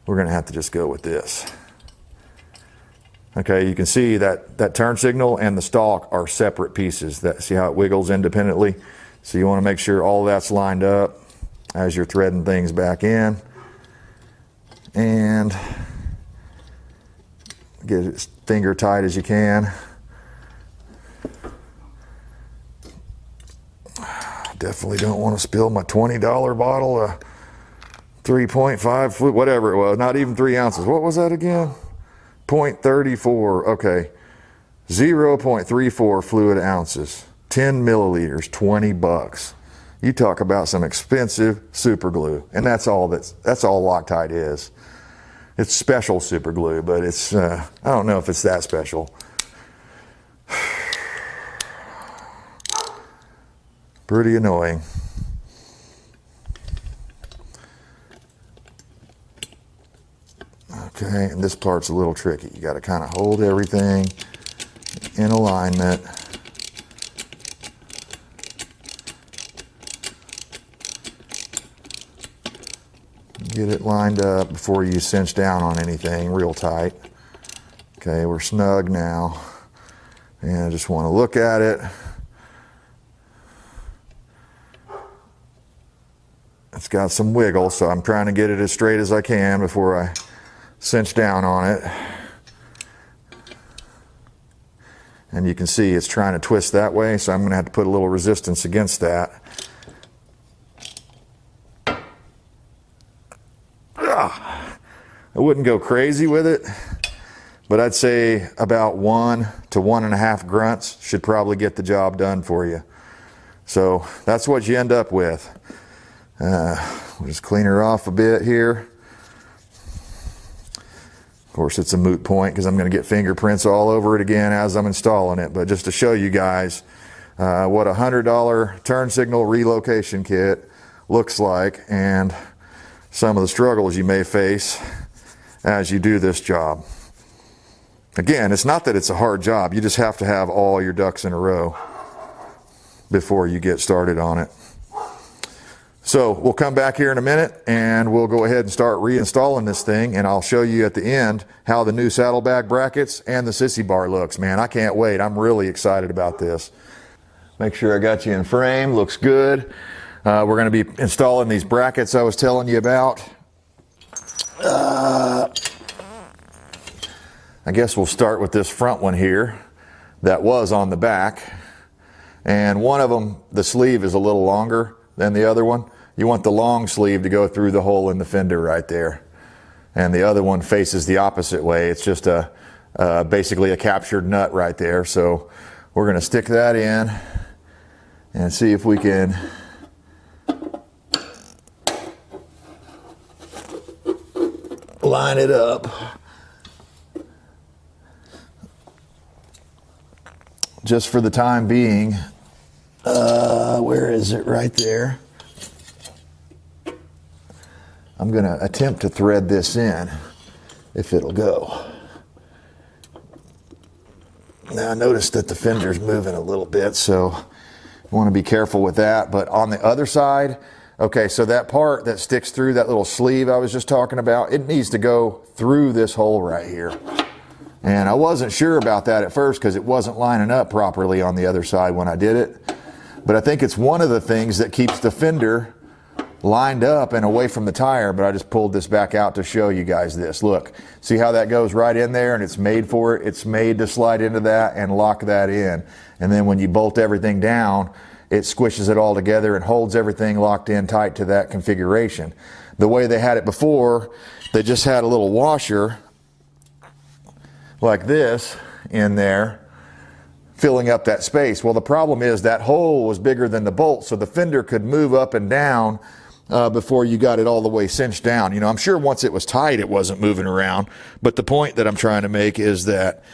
we're going to have to just go with this. Okay, you can see that turn signal and the stalk are separate pieces. See how it wiggles independently? So you want to make sure all that's lined up as you're threading things back in. and get it as finger tight as you can. Definitely don't want to spill my $20 bottle of 3.5 fluid, whatever it was, not even 3 ounces. What was that again? 0.34, okay. 0.34 fluid ounces, 10 milliliters, 20 bucks. You talk about some expensive super glue, and that's all Loctite is. It's special super glue, but it's, I don't know if it's that special. Pretty annoying. Okay, and this part's a little tricky. You got to kind of hold everything in alignment. Get it lined up before you cinch down on anything real tight. Okay, we're snug now. And I just want to look at it. It's got some wiggle, so I'm trying to get it as straight as I can before I cinch down on it. And you can see it's trying to twist that way, so I'm going to have to put a little resistance against that. I wouldn't go crazy with it, but I'd say about 1 to 1.5 grunts should probably get the job done for you. So that's what you end up with. We'll just clean her off a bit here. Of course, it's a moot point because I'm going to get fingerprints all over it again as I'm installing it. But just to show you guys what a $100 turn signal relocation kit looks like and some of the struggles you may face as you do this job. Again, it's not that it's a hard job. You just have to have all your ducks in a row before you get started on it. So we'll come back here in a minute and we'll go ahead and start reinstalling this thing, and I'll show you at the end how the new saddlebag brackets and the Sissy bar looks. Man, I can't wait. I'm really excited about this. Make sure I got you in frame. Looks good. We're going to be installing these brackets I was telling you about. I guess we'll start with this front one here that was on the back. And one of them, the sleeve is a little longer than the other one. You want the long sleeve to go through the hole in the fender right there. And the other one faces the opposite way. It's just basically a captured nut right there. So we're going to stick that in and see if we can line it up. Just for the time being, where is it? Right there. I'm going to attempt to thread this in if it'll go. Now I noticed that the fender's moving a little bit, so you want to be careful with that. But on the other side, okay, so that part that sticks through that little sleeve I was just talking about, it needs to go through this hole right here. And I wasn't sure about that at first because it wasn't lining up properly on the other side when I did it. But I think it's one of the things that keeps the fender lined up and away from the tire. But I just pulled this back out to show you guys this. Look, see how that goes right in there, and it's made for it. It's made to slide into that and lock that in. And then when you bolt everything down, it squishes it all together and holds everything locked in tight to that configuration. The way they had it before, they just had a little washer like this in there, filling up that space. Well, the problem is that hole was bigger than the bolt, so the fender could move up and down before you got it all the way cinched down. You know, I'm sure once it was tight, it wasn't moving around. But the point that I'm trying to make is that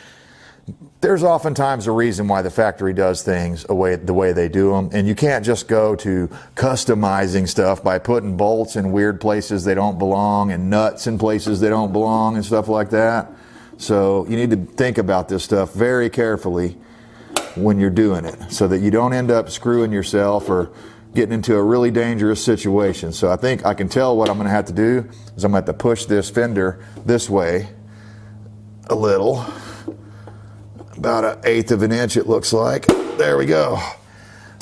there's oftentimes a reason why the factory does things the way they do them. And you can't just go to customizing stuff by putting bolts in weird places they don't belong and nuts in places they don't belong and stuff like that. So you need to think about this stuff very carefully when you're doing it so that you don't end up screwing yourself or getting into a really dangerous situation. So I think I can tell what I'm going to have to do is I'm going to have to push this fender this way a little, about 1/8 of an inch it looks like. There we go.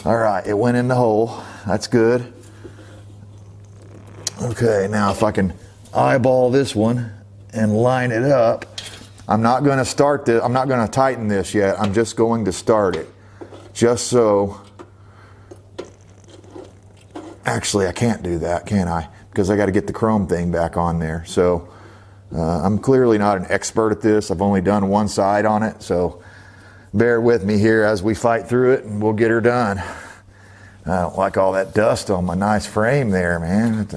All right, it went in the hole. That's good. Okay, now if I can eyeball this one and line it up. I'm not going to start this. I'm not going to tighten this yet. I'm just going to start it. Just so. Actually, I can't do that, can I? Because I got to get the chrome thing back on there. So I'm clearly not an expert at this. I've only done one side on it. So bear with me here as we fight through it and we'll get her done. I don't like all that dust on my nice frame there, man.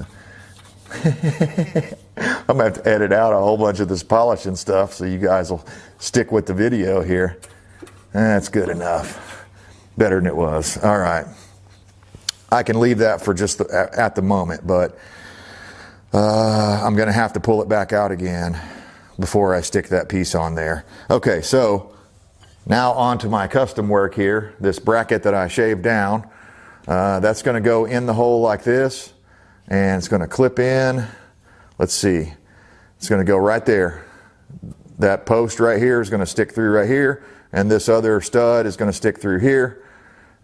I'm going to have to edit out a whole bunch of this polishing stuff so you guys will stick with the video here. That's good enough. Better than it was. All right. I can leave that for just at the moment, but I'm going to have to pull it back out again before I stick that piece on there. Okay, so now on to my custom work here. This bracket that I shaved down, that's going to go in the hole like this, and it's going to clip in. Let's see. It's going to go right there. That post right here is going to stick through right here, and this other stud is going to stick through here.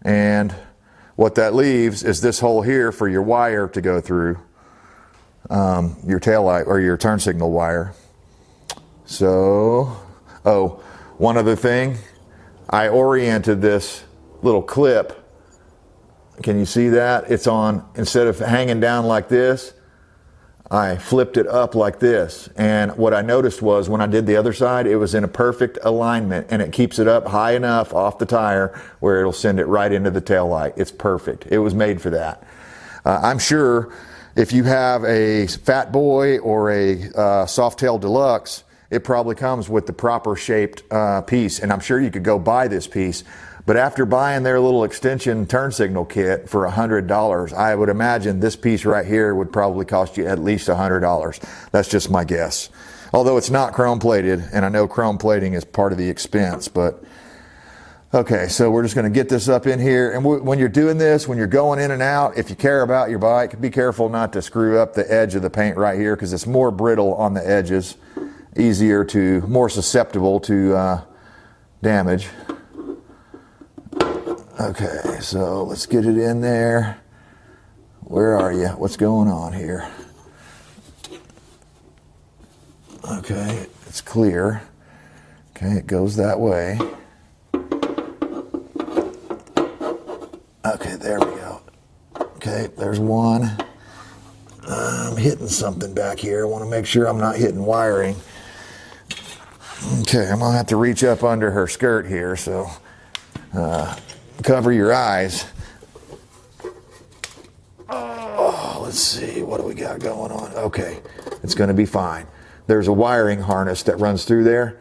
And what that leaves is this hole here for your wire to go through, your tail light or your turn signal wire. So, oh, one other thing, I oriented this little clip. Can you see that? It's on, instead of hanging down like this, I flipped it up like this. And what I noticed was when I did the other side, it was in a perfect alignment, and it keeps it up high enough off the tire where it'll send it right into the tail light. It's perfect. It was made for that. I'm sure if you have a Fat Boy or a Softail Deluxe, it probably comes with the proper shaped piece, and I'm sure you could go buy this piece. But after buying their little extension turn signal kit for $100, I would imagine this piece right here would probably cost you at least $100. That's just my guess. Although it's not chrome plated, and I know chrome plating is part of the expense, but okay, so we're just going to get this up in here. And when you're doing this, when you're going in and out, if you care about your bike, be careful not to screw up the edge of the paint right here, because it's more brittle on the edges, more susceptible to damage. Okay, so let's get it in there. Where are you? What's going on here? Okay, it's clear. Okay, it goes that way. Okay, there we go. Okay, there's one. I'm hitting something back here. I want to make sure I'm not hitting wiring. Okay, I'm going to have to reach up under her skirt here, so cover your eyes. Oh, let's see, what do we got going on? Okay, it's going to be fine. There's a wiring harness that runs through there,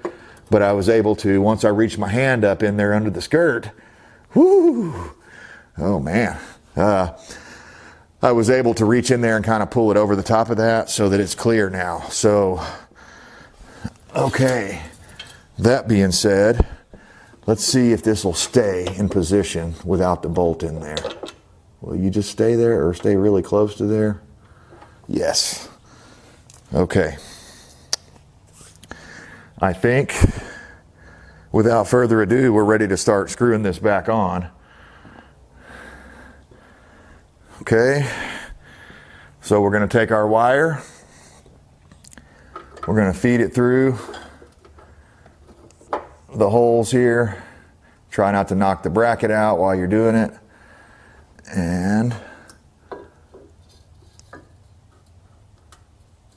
but I was able to, once I reached my hand up in there under the skirt, whoo, oh man, I was able to reach in there and kind of pull it over the top of that so that it's clear now. So, okay, that being said, let's see if this will stay in position without the bolt in there. Will you just stay there or stay really close to there? Yes. Okay. I think, without further ado, we're ready to start screwing this back on. Okay. So we're going to take our wire. We're going to feed it through the holes here. Try not to knock the bracket out while you're doing it. And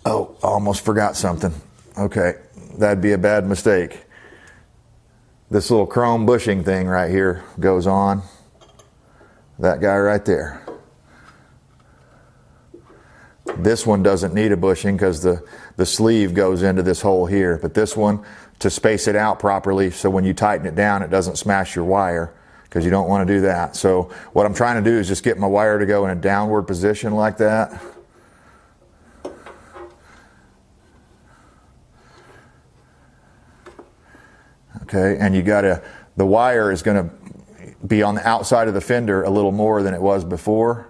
oh, almost forgot something. Okay, that'd be a bad mistake. This little chrome bushing thing right here goes on. That guy right there. This one doesn't need a bushing because the sleeve goes into this hole here, but this one, to space it out properly so when you tighten it down it doesn't smash your wire, because you don't want to do that. So what I'm trying to do is just get my wire to go in a downward position like that. Okay, and you gotta, the wire is gonna be on the outside of the fender a little more than it was before.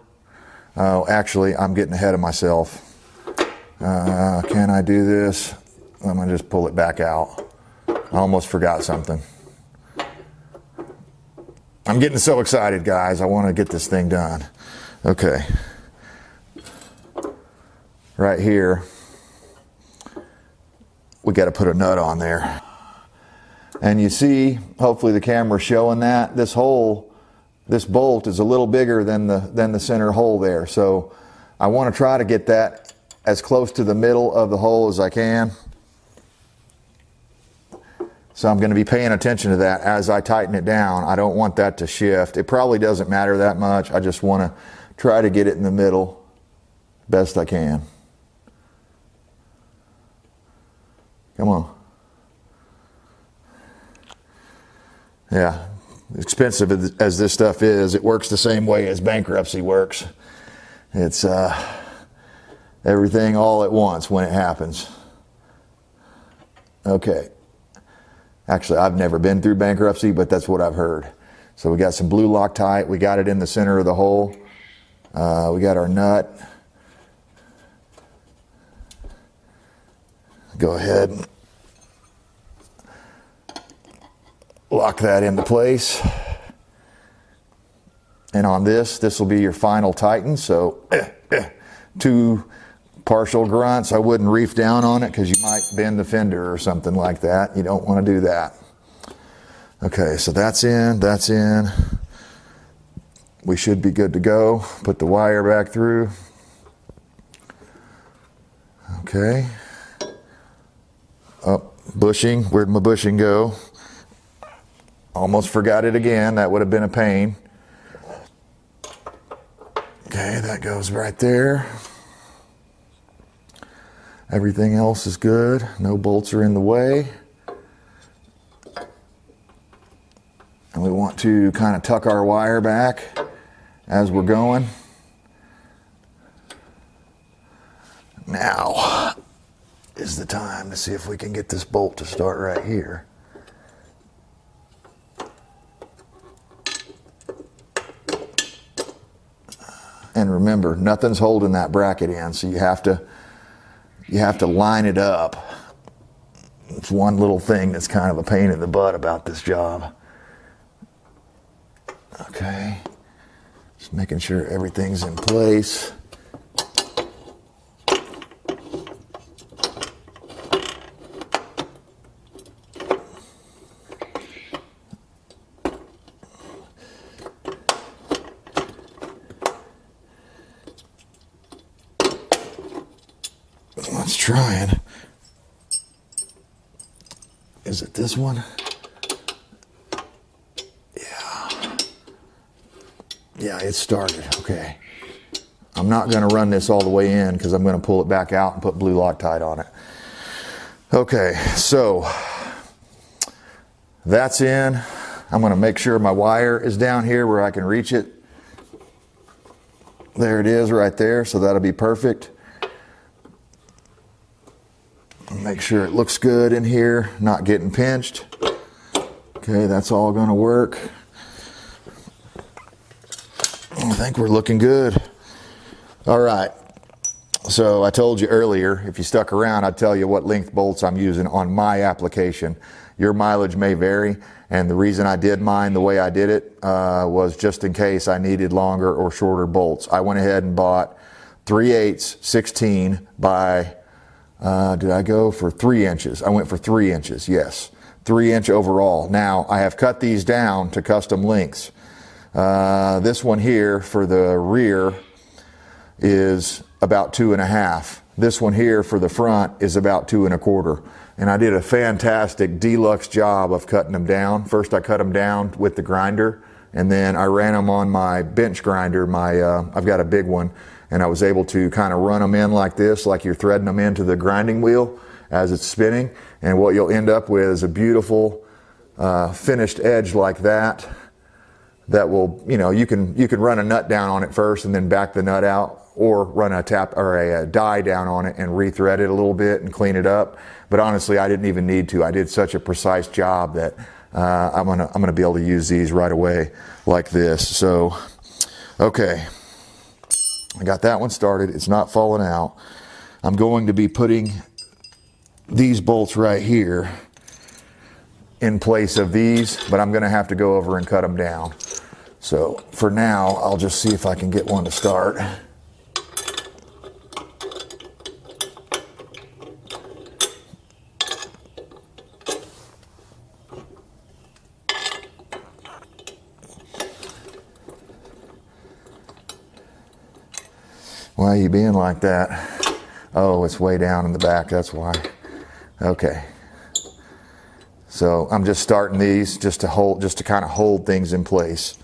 Oh, actually, I'm getting ahead of myself. Can I do this? I'm gonna just pull it back out. I almost forgot something. I'm getting so excited, guys. I want to get this thing done. Okay. Right here, we got to put a nut on there. And you see, hopefully the camera's showing that this hole, this bolt is a little bigger than the center hole there. So I want to try to get that as close to the middle of the hole as I can. So I'm going to be paying attention to that as I tighten it down. I don't want that to shift. It probably doesn't matter that much. I just want to try to get it in the middle best I can. Come on. Yeah, expensive as this stuff is, it works the same way as bankruptcy works. It's everything all at once when it happens. Okay. Actually, I've never been through bankruptcy, but that's what I've heard. So we got some blue Loctite. We got it in the center of the hole. We got our nut. Go ahead and lock that into place. And on this will be your final tighten. So 2 partial grunts. I wouldn't reef down on it because you might bend the fender or something like that. You don't want to do that. Okay, so that's in, that's in. We should be good to go. Put the wire back through. Okay. Oh, bushing. Where'd my bushing go? Almost forgot it again. That would have been a pain. Okay, that goes right there. Everything else is good. No bolts are in the way. And we want to kind of tuck our wire back as we're going. Now is the time to see if we can get this bolt to start right here. And remember, nothing's holding that bracket in, so you have to line it up. It's one little thing that's kind of a pain in the butt about this job. Okay, just making sure everything's in place. Let's try it. Is it this one? Yeah, it started. Okay. I'm not going to run this all the way in because I'm going to pull it back out and put blue Loctite on it. Okay, so that's in. I'm going to make sure my wire is down here where I can reach it. There it is right there, so that'll be perfect. Make sure it looks good in here, not getting pinched. Okay, that's all going to work. I think we're looking good. All right. So I told you earlier, if you stuck around, I'd tell you what length bolts I'm using on my application. Your mileage may vary, and the reason I did mine the way I did it was just in case I needed longer or shorter bolts. I went ahead and bought 3/8 16 by, did I go for 3 inches? I went for 3 inches, yes. 3-inch overall. Now, I have cut these down to custom lengths. This one here for the rear is about 2.5. This one here for the front is about 2 1/4. And I did a fantastic deluxe job of cutting them down. First I cut them down with the grinder, and then I ran them on my bench grinder. I've got a big one, and I was able to kind of run them in like this, like you're threading them into the grinding wheel as it's spinning. And what you'll end up with is a beautiful finished edge like that. That will, you can run a nut down on it first and then back the nut out, or run a tap or a die down on it and rethread it a little bit and clean it up. But honestly, I didn't even need to. I did such a precise job that I'm gonna be able to use these right away like this. So, okay, I got that one started. It's not falling out. I'm going to be putting these bolts right here in place of these, but I'm gonna have to go over and cut them down. So for now, I'll just see if I can get one to start. Why are you being like that? Oh, it's way down in the back, that's why. Okay. So I'm just starting these just to kind of hold things in place.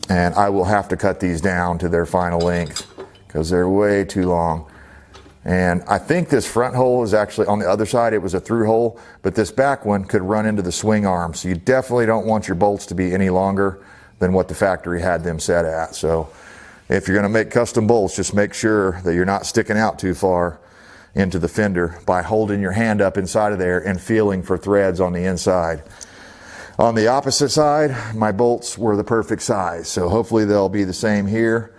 And I will have to cut these down to their final length because they're way too long. And I think this front hole is actually on the other side, it was a through hole, but this back one could run into the swing arm. So you definitely don't want your bolts to be any longer than what the factory had them set at. So if you're gonna make custom bolts, just make sure that you're not sticking out too far into the fender by holding your hand up inside of there and feeling for threads on the inside. On the opposite side, my bolts were the perfect size. So hopefully they'll be the same here.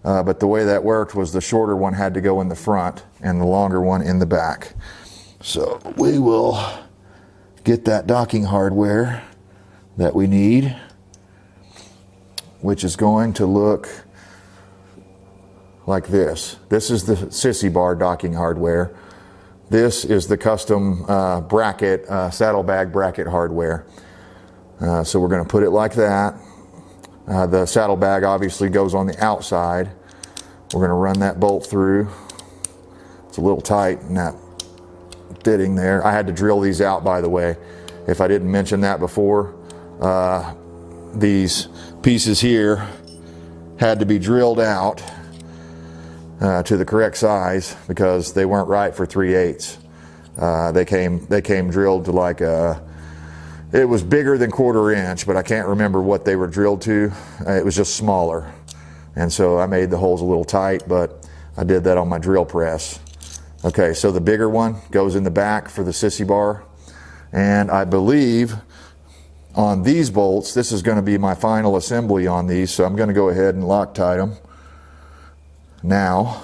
But the way that worked was the shorter one had to go in the front and the longer one in the back. So we will get that docking hardware that we need, which is going to look like this. This is the Sissy bar docking hardware. This is the custom bracket, saddlebag bracket hardware. So we're going to put it like that. The saddlebag obviously goes on the outside. We're going to run that bolt through. It's a little tight in that fitting there. I had to drill these out, by the way. If I didn't mention that before, these pieces here had to be drilled out to the correct size because they weren't right for 3/8. They came drilled to like it was bigger than 1/4 inch, but I can't remember what they were drilled to. It was just smaller. And so I made the holes a little tight, but I did that on my drill press. Okay, so the bigger one goes in the back for the Sissy bar. And I believe on these bolts, this is going to be my final assembly on these, so I'm going to go ahead and Loctite them now.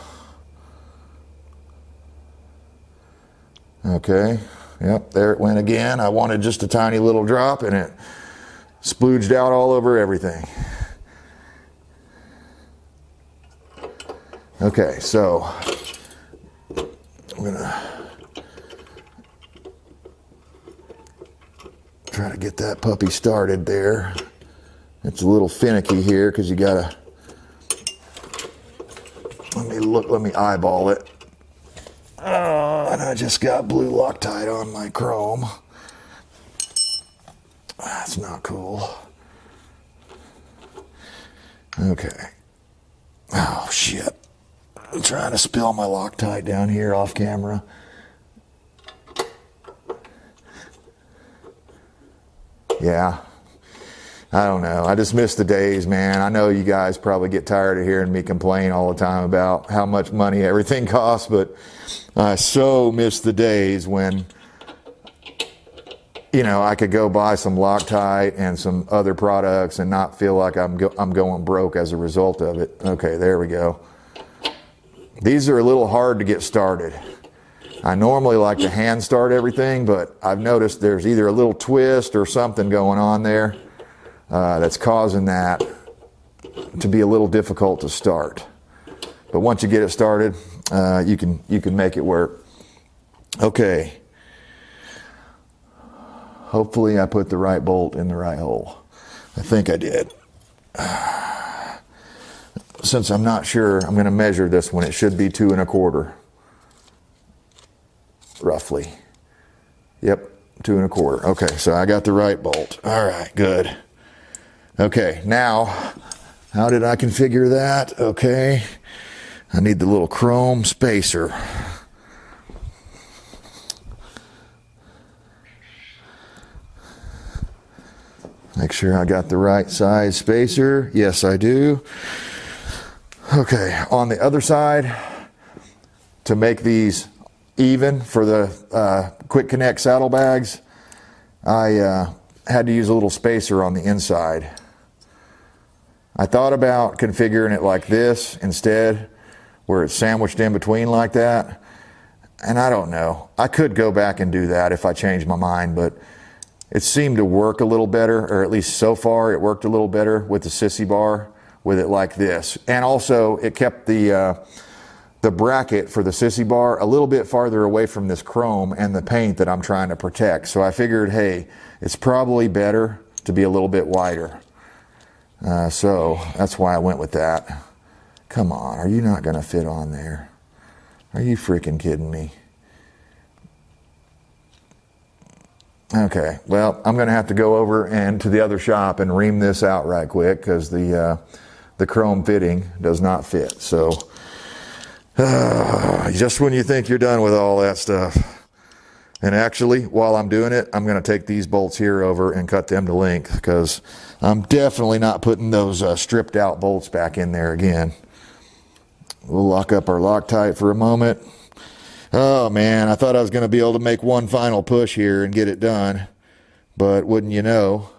Okay, yep, there it went again. I wanted just a tiny little drop and it splooged out all over everything. Okay, so I'm gonna try to get that puppy started there. It's a little finicky here because you gotta, let me eyeball it. And I just got blue Loctite on my chrome. That's not cool. Okay. Oh shit. I'm trying to spill my Loctite down here off camera. Yeah. I don't know. I just miss the days, man. I know you guys probably get tired of hearing me complain all the time about how much money everything costs, but I so miss the days when, you know, I could go buy some Loctite and some other products and not feel like I'm going broke as a result of it. Okay, there we go. These are a little hard to get started. I normally like to hand start everything, but I've noticed there's either a little twist or something going on there that's causing that to be a little difficult to start. But once you get it started, you can make it work. Okay. Hopefully I put the right bolt in the right hole. I think I did. Since I'm not sure, I'm going to measure this one. It should be 2 1/4. Roughly. Yep, 2 1/4. Okay, so I got the right bolt. All right, good. Okay, now, how did I configure that? Okay, I need the little chrome spacer. Make sure I got the right size spacer. Yes, I do. Okay, on the other side, to make these even for the quick connect saddlebags, I had to use a little spacer on the inside. I thought about configuring it like this instead, where it's sandwiched in between like that. And I don't know. I could go back and do that if I changed my mind, but it seemed to work a little better, or at least so far it worked a little better with the Sissy bar with it like this. And also it kept the bracket for the Sissy bar a little bit farther away from this chrome and the paint that I'm trying to protect. So I figured, hey, it's probably better to be a little bit wider. So that's why I went with that. Come on, are you not going to fit on there? Are you freaking kidding me? Okay, well, I'm going to have to go over and to the other shop and ream this out right quick because the chrome fitting does not fit. So just when you think you're done with all that stuff. And actually, while I'm doing it, I'm going to take these bolts here over and cut them to length because I'm definitely not putting those stripped out bolts back in there again. We'll lock up our Loctite for a moment. Oh man, I thought I was going to be able to make one final push here and get it done. But wouldn't you know,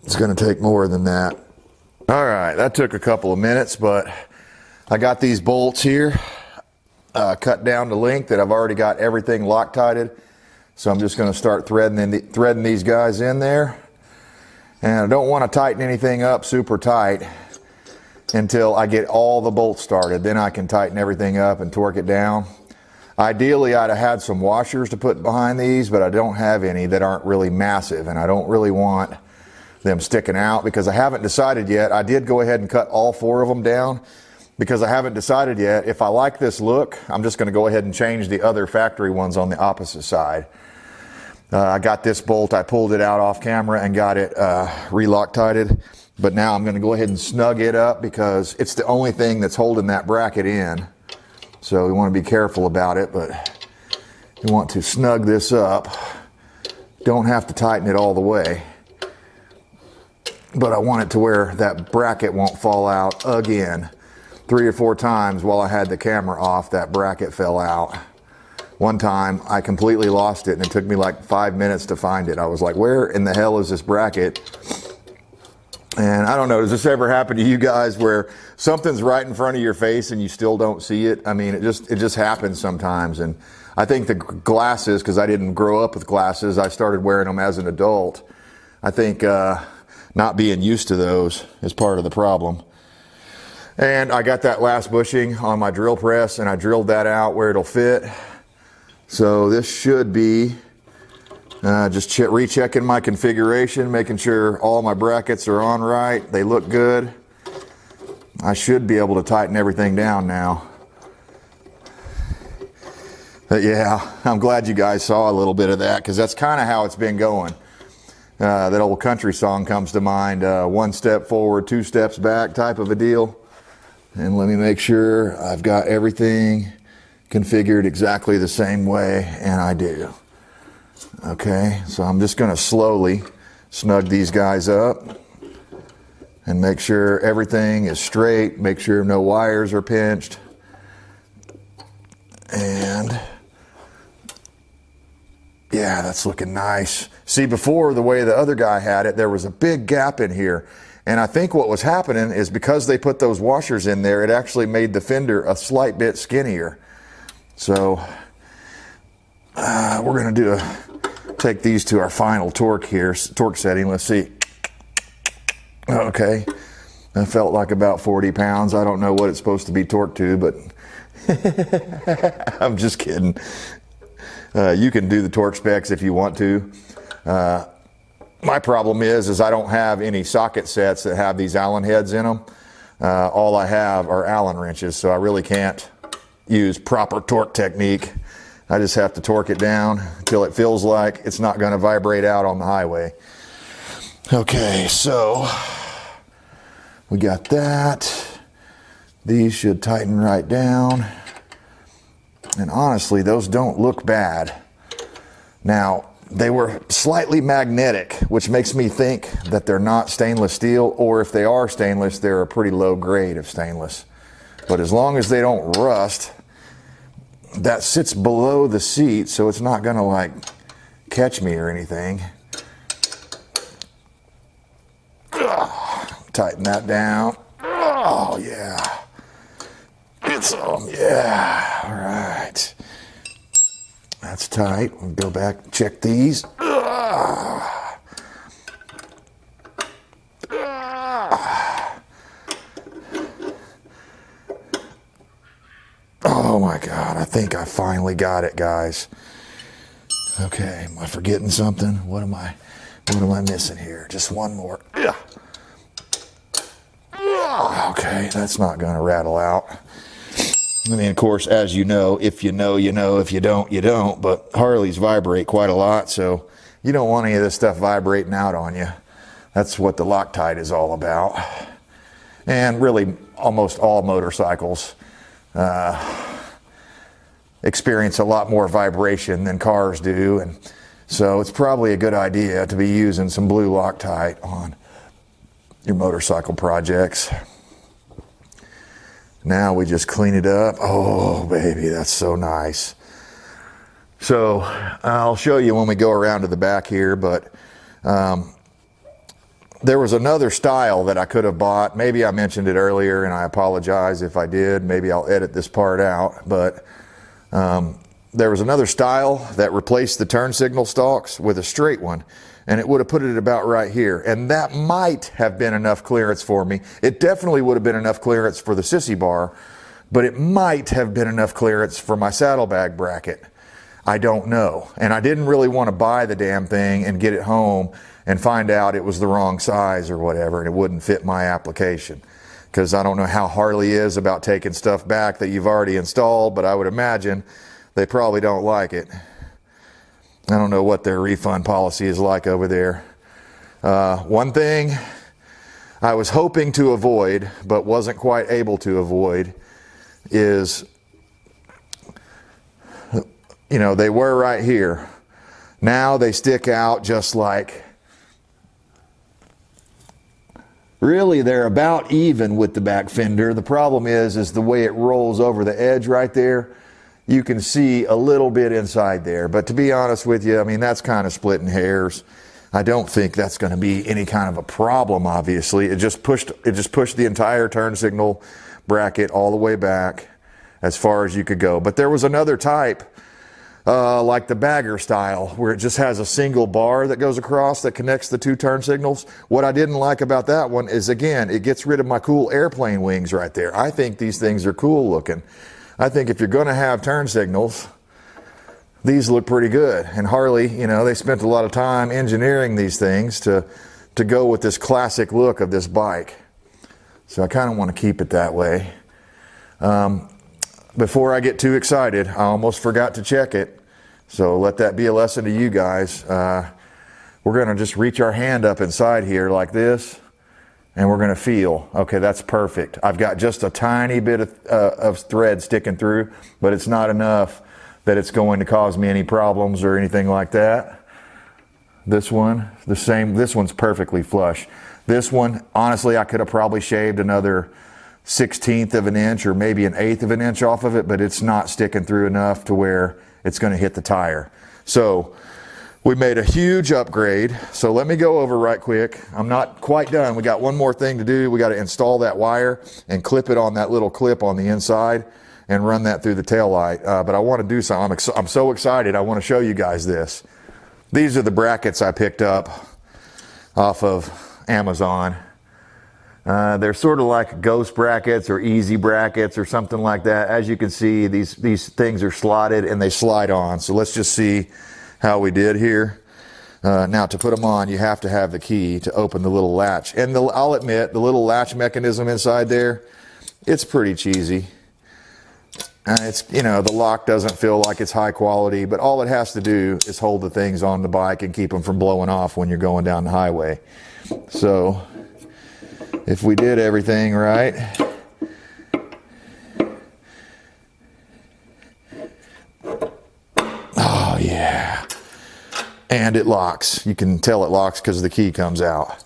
it's going to take more than that. All right, that took a couple of minutes, but I got these bolts here cut down to length that I've already got everything Loctited. So I'm just going to start threading these guys in there. And I don't want to tighten anything up super tight until I get all the bolts started. Then I can tighten everything up and torque it down. Ideally, I'd have had some washers to put behind these, but I don't have any that aren't really massive, and I don't really want them sticking out because I haven't decided yet. I did go ahead and cut all 4 of them down because I haven't decided yet. If I like this look, I'm just going to go ahead and change the other factory ones on the opposite side. I got this bolt, I pulled it out off camera and got it re-Loctited. But now I'm going to go ahead and snug it up because it's the only thing that's holding that bracket in. So we want to be careful about it, but you want to snug this up. Don't have to tighten it all the way. But I want it to where that bracket won't fall out again. 3 or 4 times while I had the camera off, that bracket fell out. One time I completely lost it and it took me like 5 minutes to find it. I was like, where in the hell is this bracket? And I don't know, does this ever happen to you guys where something's right in front of your face and you still don't see it? I mean, it just happens sometimes. And I think the glasses, because I didn't grow up with glasses, I started wearing them as an adult. I think not being used to those is part of the problem. And I got that last bushing on my drill press and I drilled that out where it'll fit. So this should be just rechecking my configuration, making sure all my brackets are on right. They look good. I should be able to tighten everything down now. But yeah, I'm glad you guys saw a little bit of that because that's kind of how it's been going. That old country song comes to mind, 1 step forward, 2 steps back type of a deal. And let me make sure I've got everything configured exactly the same way, and I do. Okay, so I'm just going to slowly snug these guys up and make sure everything is straight, make sure no wires are pinched. And yeah, that's looking nice. See, before, the way the other guy had it, there was a big gap in here. And I think what was happening is because they put those washers in there, it actually made the fender a slight bit skinnier. So we're going to take these to our final torque here, torque setting. Let's see. Okay, that felt like about 40 pounds. I don't know what it's supposed to be torqued to, but I'm just kidding. You can do the torque specs if you want to. My problem is I don't have any socket sets that have these Allen heads in them. All I have are Allen wrenches, so I really can't use proper torque technique. I just have to torque it down until it feels like it's not going to vibrate out on the highway. Okay, so we got that. These should tighten right down. And honestly, those don't look bad. Now, they were slightly magnetic, which makes me think that they're not stainless steel, or if they are stainless, they're a pretty low grade of stainless. But as long as they don't rust, that sits below the seat, so it's not gonna like catch me or anything. Tighten that down. Oh yeah. It's yeah, all right. That's tight. We'll go back and check these. Oh my God, I think I finally got it, guys. Okay, am I forgetting something? What am I missing here? Just one more. Okay, that's not going to rattle out. I mean, of course, as you know, if you know, you know, if you don't, you don't. But Harleys vibrate quite a lot, so you don't want any of this stuff vibrating out on you. That's what the Loctite is all about. And really, almost all motorcycles experience a lot more vibration than cars do. And so it's probably a good idea to be using some blue Loctite on your motorcycle projects. Now we just clean it up. Oh, baby, that's so nice. So I'll show you when we go around to the back here, but there was another style that I could have bought. Maybe I mentioned it earlier, and I apologize if I did. Maybe I'll edit this part out, but there was another style that replaced the turn signal stalks with a straight one, and it would have put it about right here. And that might have been enough clearance for me. It definitely would have been enough clearance for the Sissy bar, but it might have been enough clearance for my saddlebag bracket. I don't know. And I didn't really want to buy the damn thing and get it home and find out it was the wrong size or whatever, and it wouldn't fit my application. Because I don't know how Harley is about taking stuff back that you've already installed, but I would imagine they probably don't like it. I don't know what their refund policy is like over there. One thing I was hoping to avoid, but wasn't quite able to avoid, is, you know, they were right here. Now they stick out just like, really they're about even with the back fender. The problem is the way it rolls over the edge right there. You can see a little bit inside there, but to be honest with you, I mean, that's kind of splitting hairs. I don't think that's going to be any kind of a problem, obviously. It just pushed the entire turn signal bracket all the way back as far as you could go. But there was another type, like the bagger style, where it just has a single bar that goes across that connects the two turn signals. What I didn't like about that one is, again, it gets rid of my cool airplane wings right there. I think these things are cool looking. I think if you're going to have turn signals, these look pretty good. And Harley, you know, they spent a lot of time engineering these things to go with this classic look of this bike. So I kind of want to keep it that way. Before I get too excited, I almost forgot to check it. So let that be a lesson to you guys. We're going to just reach our hand up inside here like this, and we're going to feel, okay, that's perfect. I've got just a tiny bit of thread sticking through, but it's not enough that it's going to cause me any problems or anything like that. This one, the same. This one's perfectly flush. This one, honestly, I could have probably shaved another 1/16 of an inch or maybe an 1/8 of an inch off of it, but it's not sticking through enough to where it's going to hit the tire. So we made a huge upgrade. So let me go over right quick. I'm not quite done. We got one more thing to do. We got to install that wire and clip it on that little clip on the inside and run that through the taillight. But I want to do something. I'm so excited. I want to show you guys this. These are the brackets I picked up off of Amazon. They're sort of like ghost brackets or easy brackets or something like that. As you can see, these things are slotted and they slide on. So let's just see how we did here. Now to put them on, you have to have the key to open the little latch. And I'll admit, the little latch mechanism inside there, it's pretty cheesy. It's, you know, the lock doesn't feel like it's high quality, but all it has to do is hold the things on the bike and keep them from blowing off when you're going down the highway. So if we did everything right, oh yeah, and it locks. You can tell it locks because the key comes out.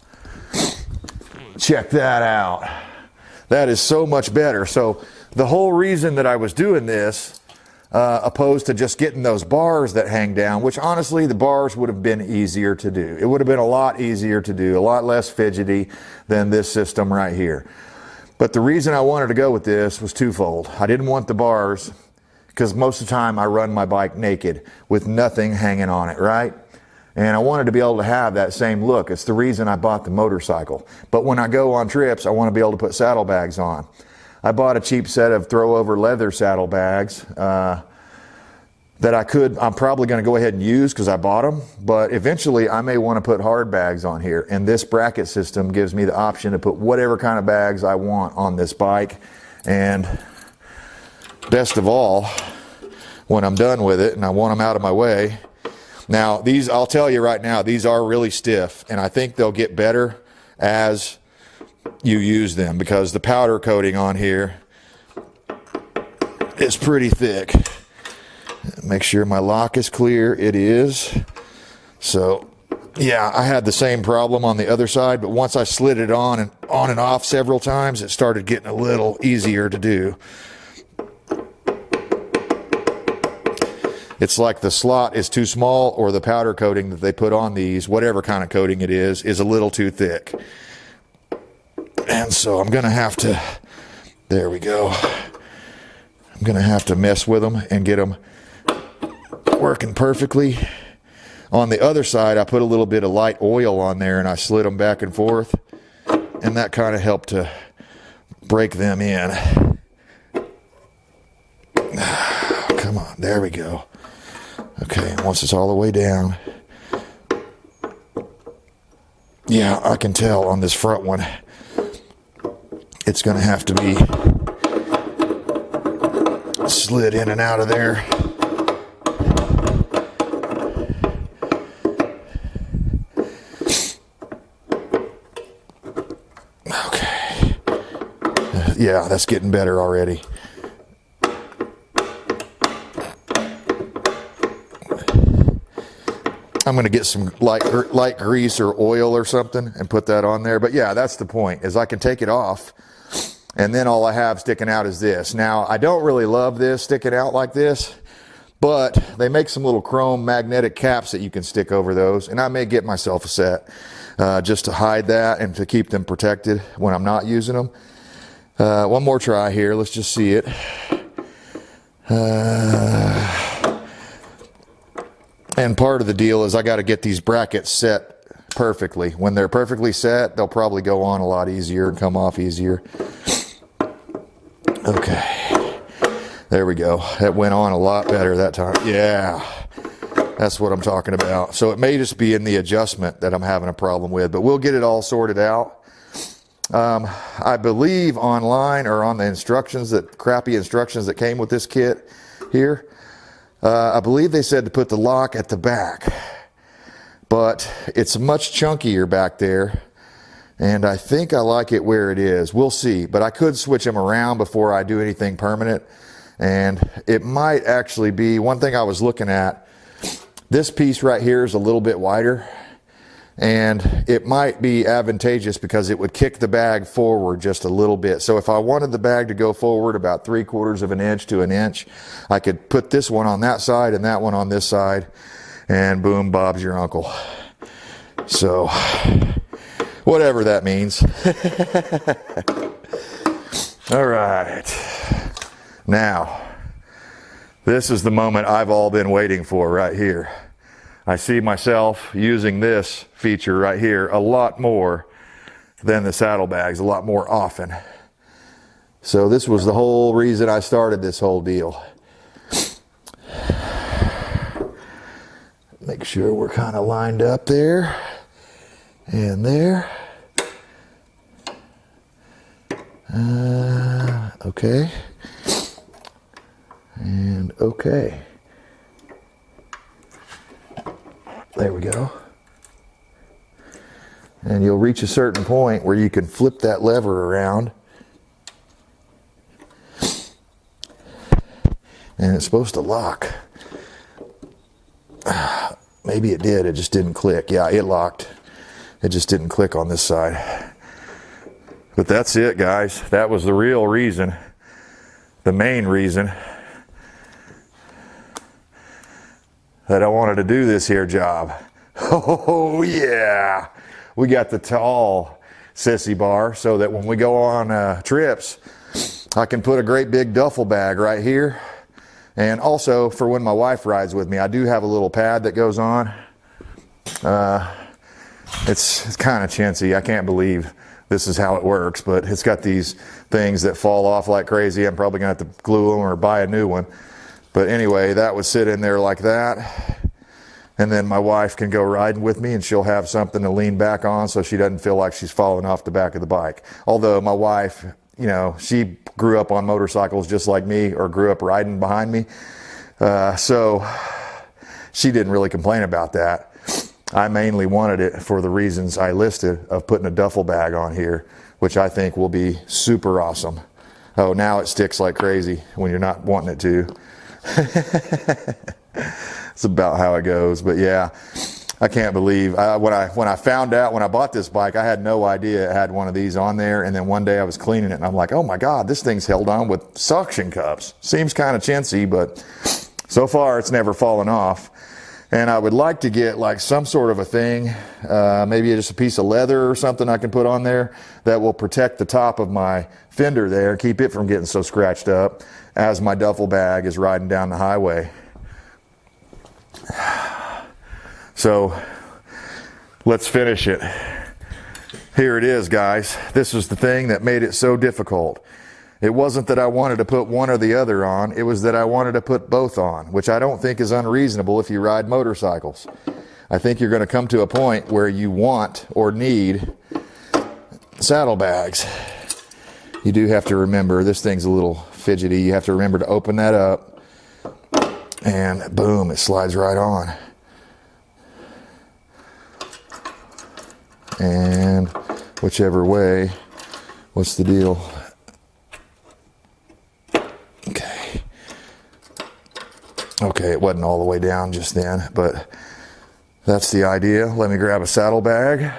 Check that out. That is so much better. So the whole reason that I was doing this, opposed to just getting those bars that hang down, which honestly the bars would have been easier to do. It would have been a lot easier to do, a lot less fidgety than this system right here. But the reason I wanted to go with this was twofold. I didn't want the bars, because most of the time I run my bike naked with nothing hanging on it, right? And I wanted to be able to have that same look. It's the reason I bought the motorcycle. But when I go on trips, I want to be able to put saddlebags on. I bought a cheap set of throw-over leather saddlebags that I'm probably going to go ahead and use because I bought them, but eventually I may want to put hard bags on here, and this bracket system gives me the option to put whatever kind of bags I want on this bike. And best of all, when I'm done with it and I want them out of my way. Now these, I'll tell you right now, these are really stiff, and I think they'll get better as you use them because the powder coating on here is pretty thick. Make sure my lock is clear. It is. So yeah, I had the same problem on the other side, but once I slid it on and off several times, it started getting a little easier to do. It's like the slot is too small, or the powder coating that they put on these, whatever kind of coating it is a little too thick. And so I'm going to have to, there we go. I'm going to have to mess with them and get them working perfectly. On the other side, I put a little bit of light oil on there and I slid them back and forth, and that kind of helped to break them in. Come on, there we go. Okay, once it's all the way down. Yeah, I can tell on this front one, it's going to have to be slid in and out of there. Okay. Yeah, that's getting better already. I'm going to get some light grease or oil or something and put that on there. But yeah, that's the point, is I can take it off and then all I have sticking out is this. Now, I don't really love this sticking out like this, but they make some little chrome magnetic caps that you can stick over those, and I may get myself a set just to hide that and to keep them protected when I'm not using them. One more try here. Let's just see it. And part of the deal is I got to get these brackets set perfectly. When they're perfectly set, they'll probably go on a lot easier and come off easier. Okay, there we go. That went on a lot better that time. Yeah, that's what I'm talking about. So it may just be in the adjustment that I'm having a problem with, but we'll get it all sorted out. I believe online or on the instructions, that crappy instructions that came with this kit here, I believe they said to put the lock at the back, but it's much chunkier back there, and I think I like it where it is. We'll see, but I could switch them around before I do anything permanent, and it might actually be, one thing I was looking at, this piece right here is a little bit wider, and it might be advantageous because it would kick the bag forward just a little bit. So if I wanted the bag to go forward about 3/4 of an inch to an inch, I could put this one on that side and that one on this side, and boom, Bob's your uncle. So whatever that means. All right. Now, this is the moment I've all been waiting for right here. I see myself using this feature right here a lot more than the saddlebags, a lot more often. So this was the whole reason I started this whole deal. Make sure we're kind of lined up there and there. Okay. And okay. There we go. And you'll reach a certain point where you can flip that lever around. And it's supposed to lock. Maybe it did, it just didn't click. Yeah, it locked. It just didn't click on this side. But that's it, guys. That was the real reason, the main reason that I wanted to do this here job. Oh yeah, we got the tall Sissy bar so that when we go on trips, I can put a great big duffel bag right here. And also for when my wife rides with me, I do have a little pad that goes on. It's kind of chintzy. I can't believe this is how it works, but it's got these things that fall off like crazy. I'm probably gonna have to glue them or buy a new one. But anyway, that would sit in there like that. And then my wife can go riding with me and she'll have something to lean back on so she doesn't feel like she's falling off the back of the bike. Although my wife, you know, she grew up on motorcycles just like me, or grew up riding behind me. So she didn't really complain about that. I mainly wanted it for the reasons I listed of putting a duffel bag on here, which I think will be super awesome. Oh, now it sticks like crazy when you're not wanting it to. It's about how it goes. But yeah, I can't believe when I found out, when I bought this bike, I had no idea it had one of these on there. And then one day I was cleaning it and I'm like, oh my God, this thing's held on with suction cups. Seems kind of chintzy, but so far it's never fallen off. And I would like to get like some sort of a thing, maybe just a piece of leather or something I can put on there that will protect the top of my fender there, keep it from getting so scratched up as my duffel bag is riding down the highway. So let's finish it. Here it is, guys. This is the thing that made it so difficult. It wasn't that I wanted to put one or the other on, it was that I wanted to put both on, which I don't think is unreasonable if you ride motorcycles. I think you're going to come to a point where you want or need saddlebags. You do have to remember, this thing's a little fidgety, you have to remember to open that up, and boom, it slides right on. And whichever way, what's the deal? Okay, it wasn't all the way down just then, but that's the idea. Let me grab a saddlebag.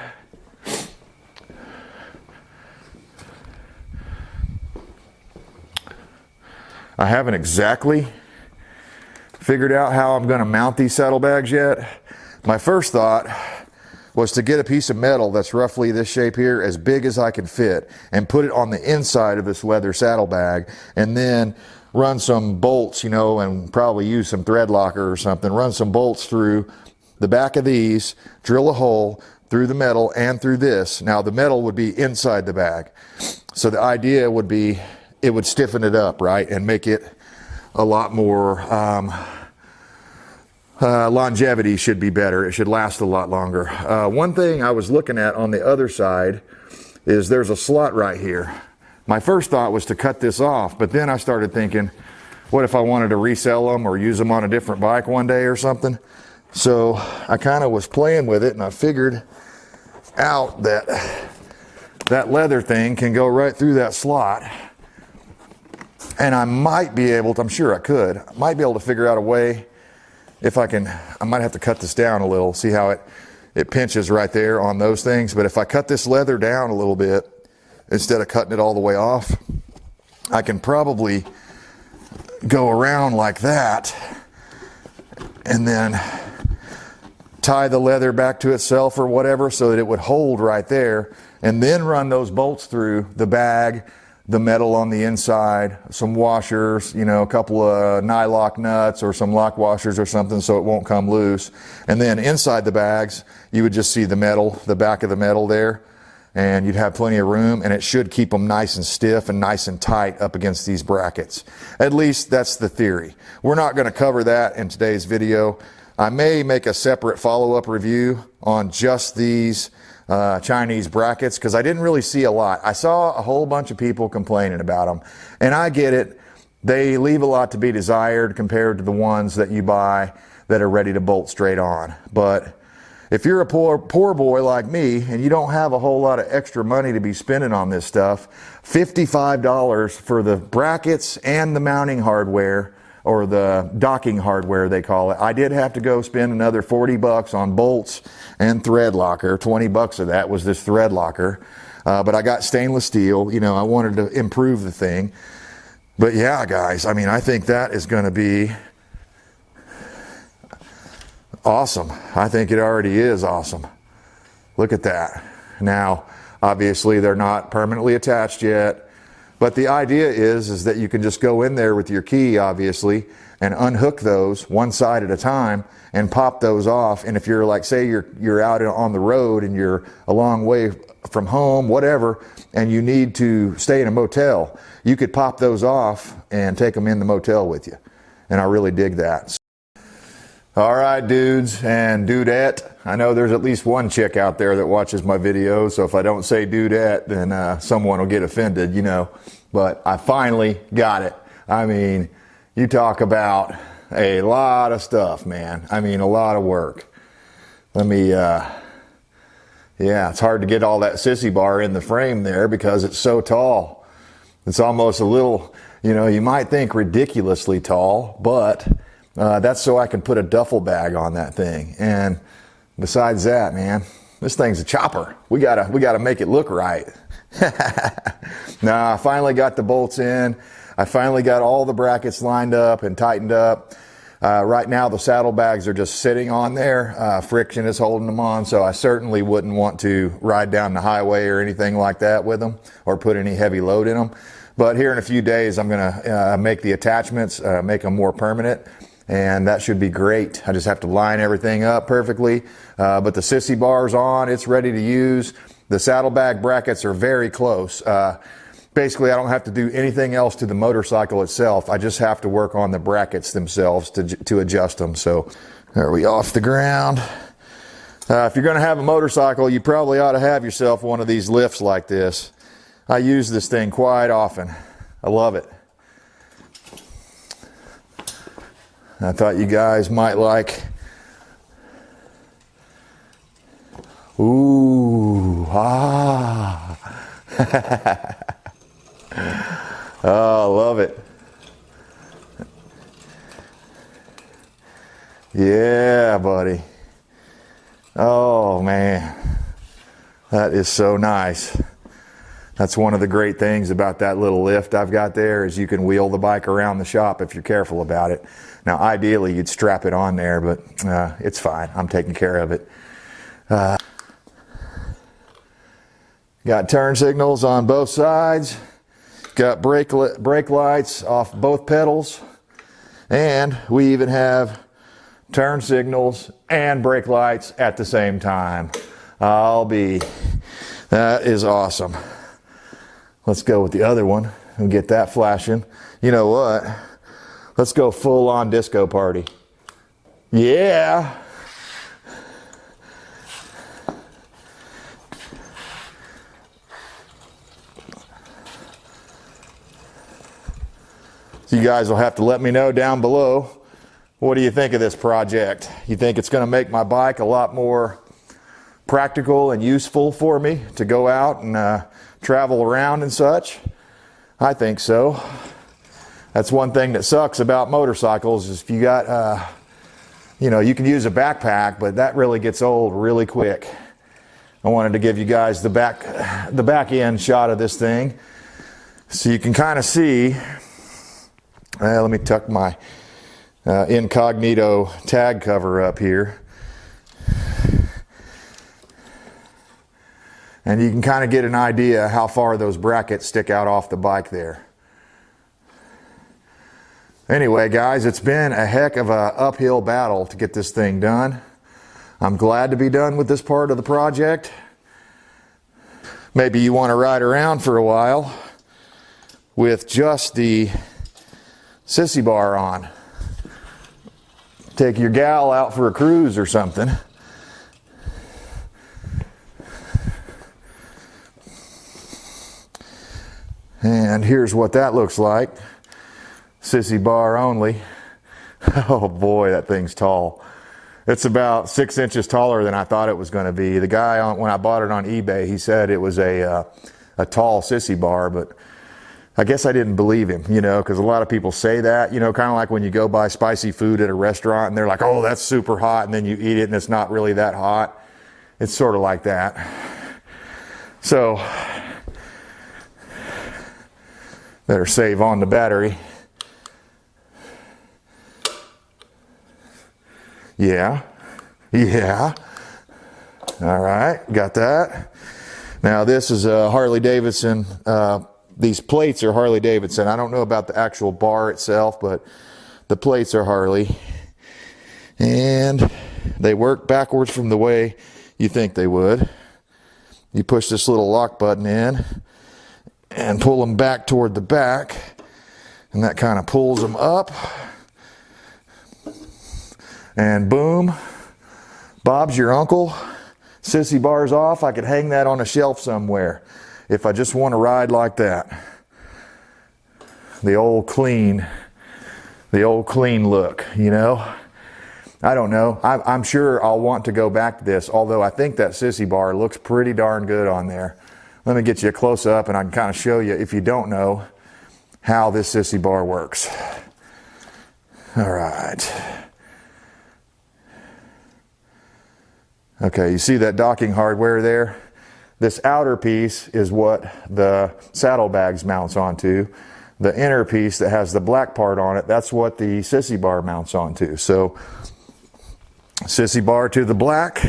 I haven't exactly figured out how I'm going to mount these saddlebags yet. My first thought was to get a piece of metal that's roughly this shape here, as big as I can fit, and put it on the inside of this leather saddlebag, and then run some bolts, you know, and probably use some thread locker or something, run some bolts through the back of these, drill a hole through the metal and through this. Now the metal would be inside the bag. So the idea would be it would stiffen it up, right, and make it a lot more, longevity should be better. It should last a lot longer. One thing I was looking at on the other side is there's a slot right here. My first thought was to cut this off, but then I started thinking, what if I wanted to resell them or use them on a different bike one day or something? So I kind of was playing with it, and I figured out that that leather thing can go right through that slot. And I might be able to, I'm sure I could, I might be able to figure out a way, if I can, I might have to cut this down a little, see how it pinches right there on those things. But if I cut this leather down a little bit, instead of cutting it all the way off, I can probably go around like that and then tie the leather back to itself or whatever so that it would hold right there, and then run those bolts through the bag, the metal on the inside, some washers, you know, a couple of nylock nuts or some lock washers or something so it won't come loose. And then inside the bags, you would just see the metal, the back of the metal there, and you'd have plenty of room, and it should keep them nice and stiff and nice and tight up against these brackets. At least that's the theory. We're not going to cover that in today's video. I may make a separate follow-up review on just these Chinese brackets, because I didn't really see a lot. I saw a whole bunch of people complaining about them, and I get it. They leave a lot to be desired compared to the ones that you buy that are ready to bolt straight on. But if you're a poor boy like me and you don't have a whole lot of extra money to be spending on this stuff, $55 for the brackets and the mounting hardware, or the docking hardware they call it. I did have to go spend another 40 bucks on bolts and thread locker. 20 bucks of that was this thread locker. But I got stainless steel. You know, I wanted to improve the thing. But yeah, guys, I mean, I think that is going to be awesome. I think it already is awesome. Look at that. Now, obviously, they're not permanently attached yet. But the idea is that you can just go in there with your key, obviously, and unhook those one side at a time and pop those off. And if you're like, say you're out on the road and you're a long way from home, whatever, and you need to stay in a motel, you could pop those off and take them in the motel with you. and I really dig that. All right, dudes and dudette. I know there's at least one chick out there that watches my videos, so if I don't say dudette, then someone will get offended, you know. But I finally got it. I mean, you talk about a lot of stuff, man. I mean, a lot of work. Let me, yeah, it's hard to get all that sissy bar in the frame there because it's so tall. It's almost a little, you know, you might think ridiculously tall, but that's so I can put a duffel bag on that thing. And besides that, man, this thing's a chopper. We gotta make it look right. Now, I finally got the bolts in. I finally got all the brackets lined up and tightened up. Right now, the saddlebags are just sitting on there. Friction is holding them on, so I certainly wouldn't want to ride down the highway or anything like that with them or put any heavy load in them. But here in a few days, I'm gonna make the attachments, make them more permanent, and that should be great. I just have to line everything up perfectly. But the sissy bar's on, it's ready to use. The saddlebag brackets are very close. Basically, I don't have to do anything else to the motorcycle itself. I just have to work on the brackets themselves to adjust them. So there we off the ground. If you're gonna have a motorcycle, you probably ought to have yourself one of these lifts like this. I use this thing quite often. I love it. I thought you guys might like. Ooh, ah. Oh, love it. Yeah, buddy. Oh, man. That is so nice. That's one of the great things about that little lift I've got there is you can wheel the bike around the shop if you're careful about it. Now, ideally, you'd strap it on there, but it's fine. I'm taking care of it. Got turn signals on both sides. Got brake lights off both pedals. And we even have turn signals and brake lights at the same time. That is awesome. Let's go with the other one and get that flashing. You know what? Let's go full on disco party. Yeah. So you guys will have to let me know down below. What do you think of this project? You think it's going to make my bike a lot more practical and useful for me to go out and travel around and such? I think so. That's one thing that sucks about motorcycles is if you got, you know, you can use a backpack, but that really gets old really quick. I wanted to give you guys the back end shot of this thing so you can kind of see. Let me tuck my incognito tag cover up here. And you can kind of get an idea how far those brackets stick out off the bike there. Anyway, guys, it's been a heck of an uphill battle to get this thing done. I'm glad to be done with this part of the project. Maybe you want to ride around for a while with just the sissy bar on. Take your gal out for a cruise or something. And here's what that looks like. Sissy bar only. Oh boy, that thing's tall. It's about 6 inches taller than I thought it was going to be. The guy, when I bought it on eBay, he said it was a tall sissy bar, but I guess I didn't believe him, you know, because a lot of people say that, you know, kind of like when you go buy spicy food at a restaurant and they're like, oh, that's super hot, and then you eat it and it's not really that hot. It's sort of like that. So, better save on the battery. Yeah. All right, got that. Now this is a Harley Davidson. These plates are Harley Davidson. I don't know about the actual bar itself, but the plates are Harley. And they work backwards from the way you think they would. You push this little lock button in and pull them back toward the back, and that kind of pulls them up. And boom, Bob's your uncle. Sissy bar's off. I could hang that on a shelf somewhere if I just want to ride like that. The old clean look, you know. I don't know. I'm sure I'll want to go back to this, although I think that Sissy bar looks pretty darn good on there. Let me get you a close up and I can kind of show you, if you don't know, how this Sissy bar works. All right. Okay, you see that docking hardware there? This outer piece is what the Saddlebags mounts onto. The inner piece that has the black part on it, that's what the Sissy bar mounts onto. So, Sissy bar to the black,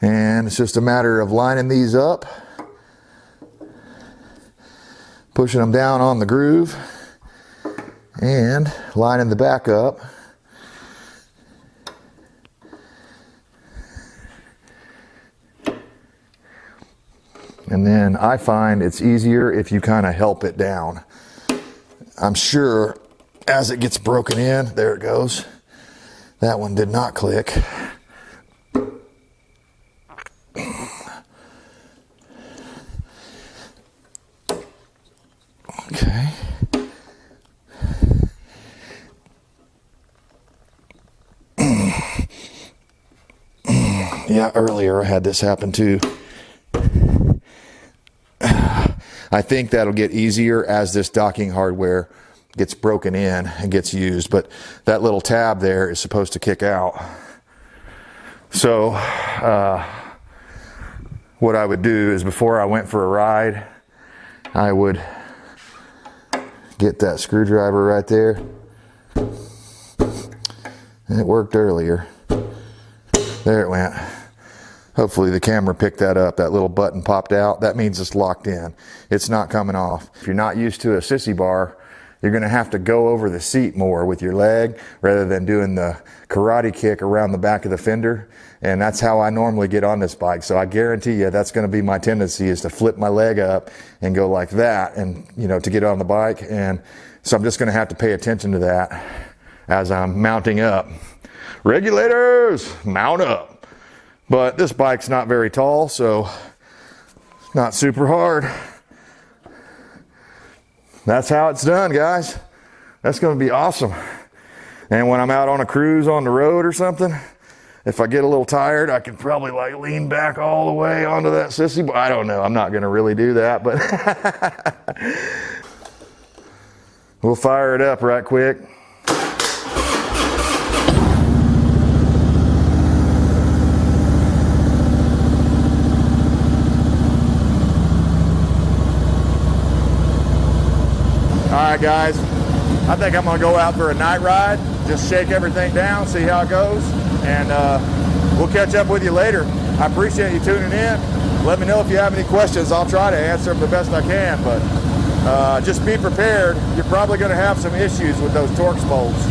and it's just a matter of lining these up, pushing them down on the groove, and lining the back up. And then I find it's easier if you kind of help it down. I'm sure as it gets broken in, there it goes. That one did not click. Okay. Yeah, earlier I had this happen too. I think that'll get easier as this docking hardware gets broken in and gets used, but that little tab there is supposed to kick out. So what I would do is, before I went for a ride, I would get that screwdriver right there. And it worked earlier. There it went. Hopefully the camera picked that up. That little button popped out. That means it's locked in. It's not coming off. If you're not used to a Sissy bar, you're going to have to go over the seat more with your leg rather than doing the karate kick around the back of the fender. And that's how I normally get on this bike. So I guarantee you that's going to be my tendency, is to flip my leg up and go like that, and, you know, to get on the bike. And so I'm just going to have to pay attention to that as I'm mounting up. Regulators, mount up. But this bike's not very tall, so not super hard. That's how it's done, guys. That's going to be awesome. And when I'm out on a cruise on the road or something, if I get a little tired, I can probably like lean back all the way onto that Sissy bar. I don't know. I'm not going to really do that, but we'll fire it up right quick. All right, guys, I think I'm gonna go out for a night ride, just shake everything down, see how it goes, and we'll catch up with you later. I appreciate you tuning in. Let me know if you have any questions. I'll try to answer them the best I can, but just be prepared. You're probably gonna have some issues with those Torx bolts.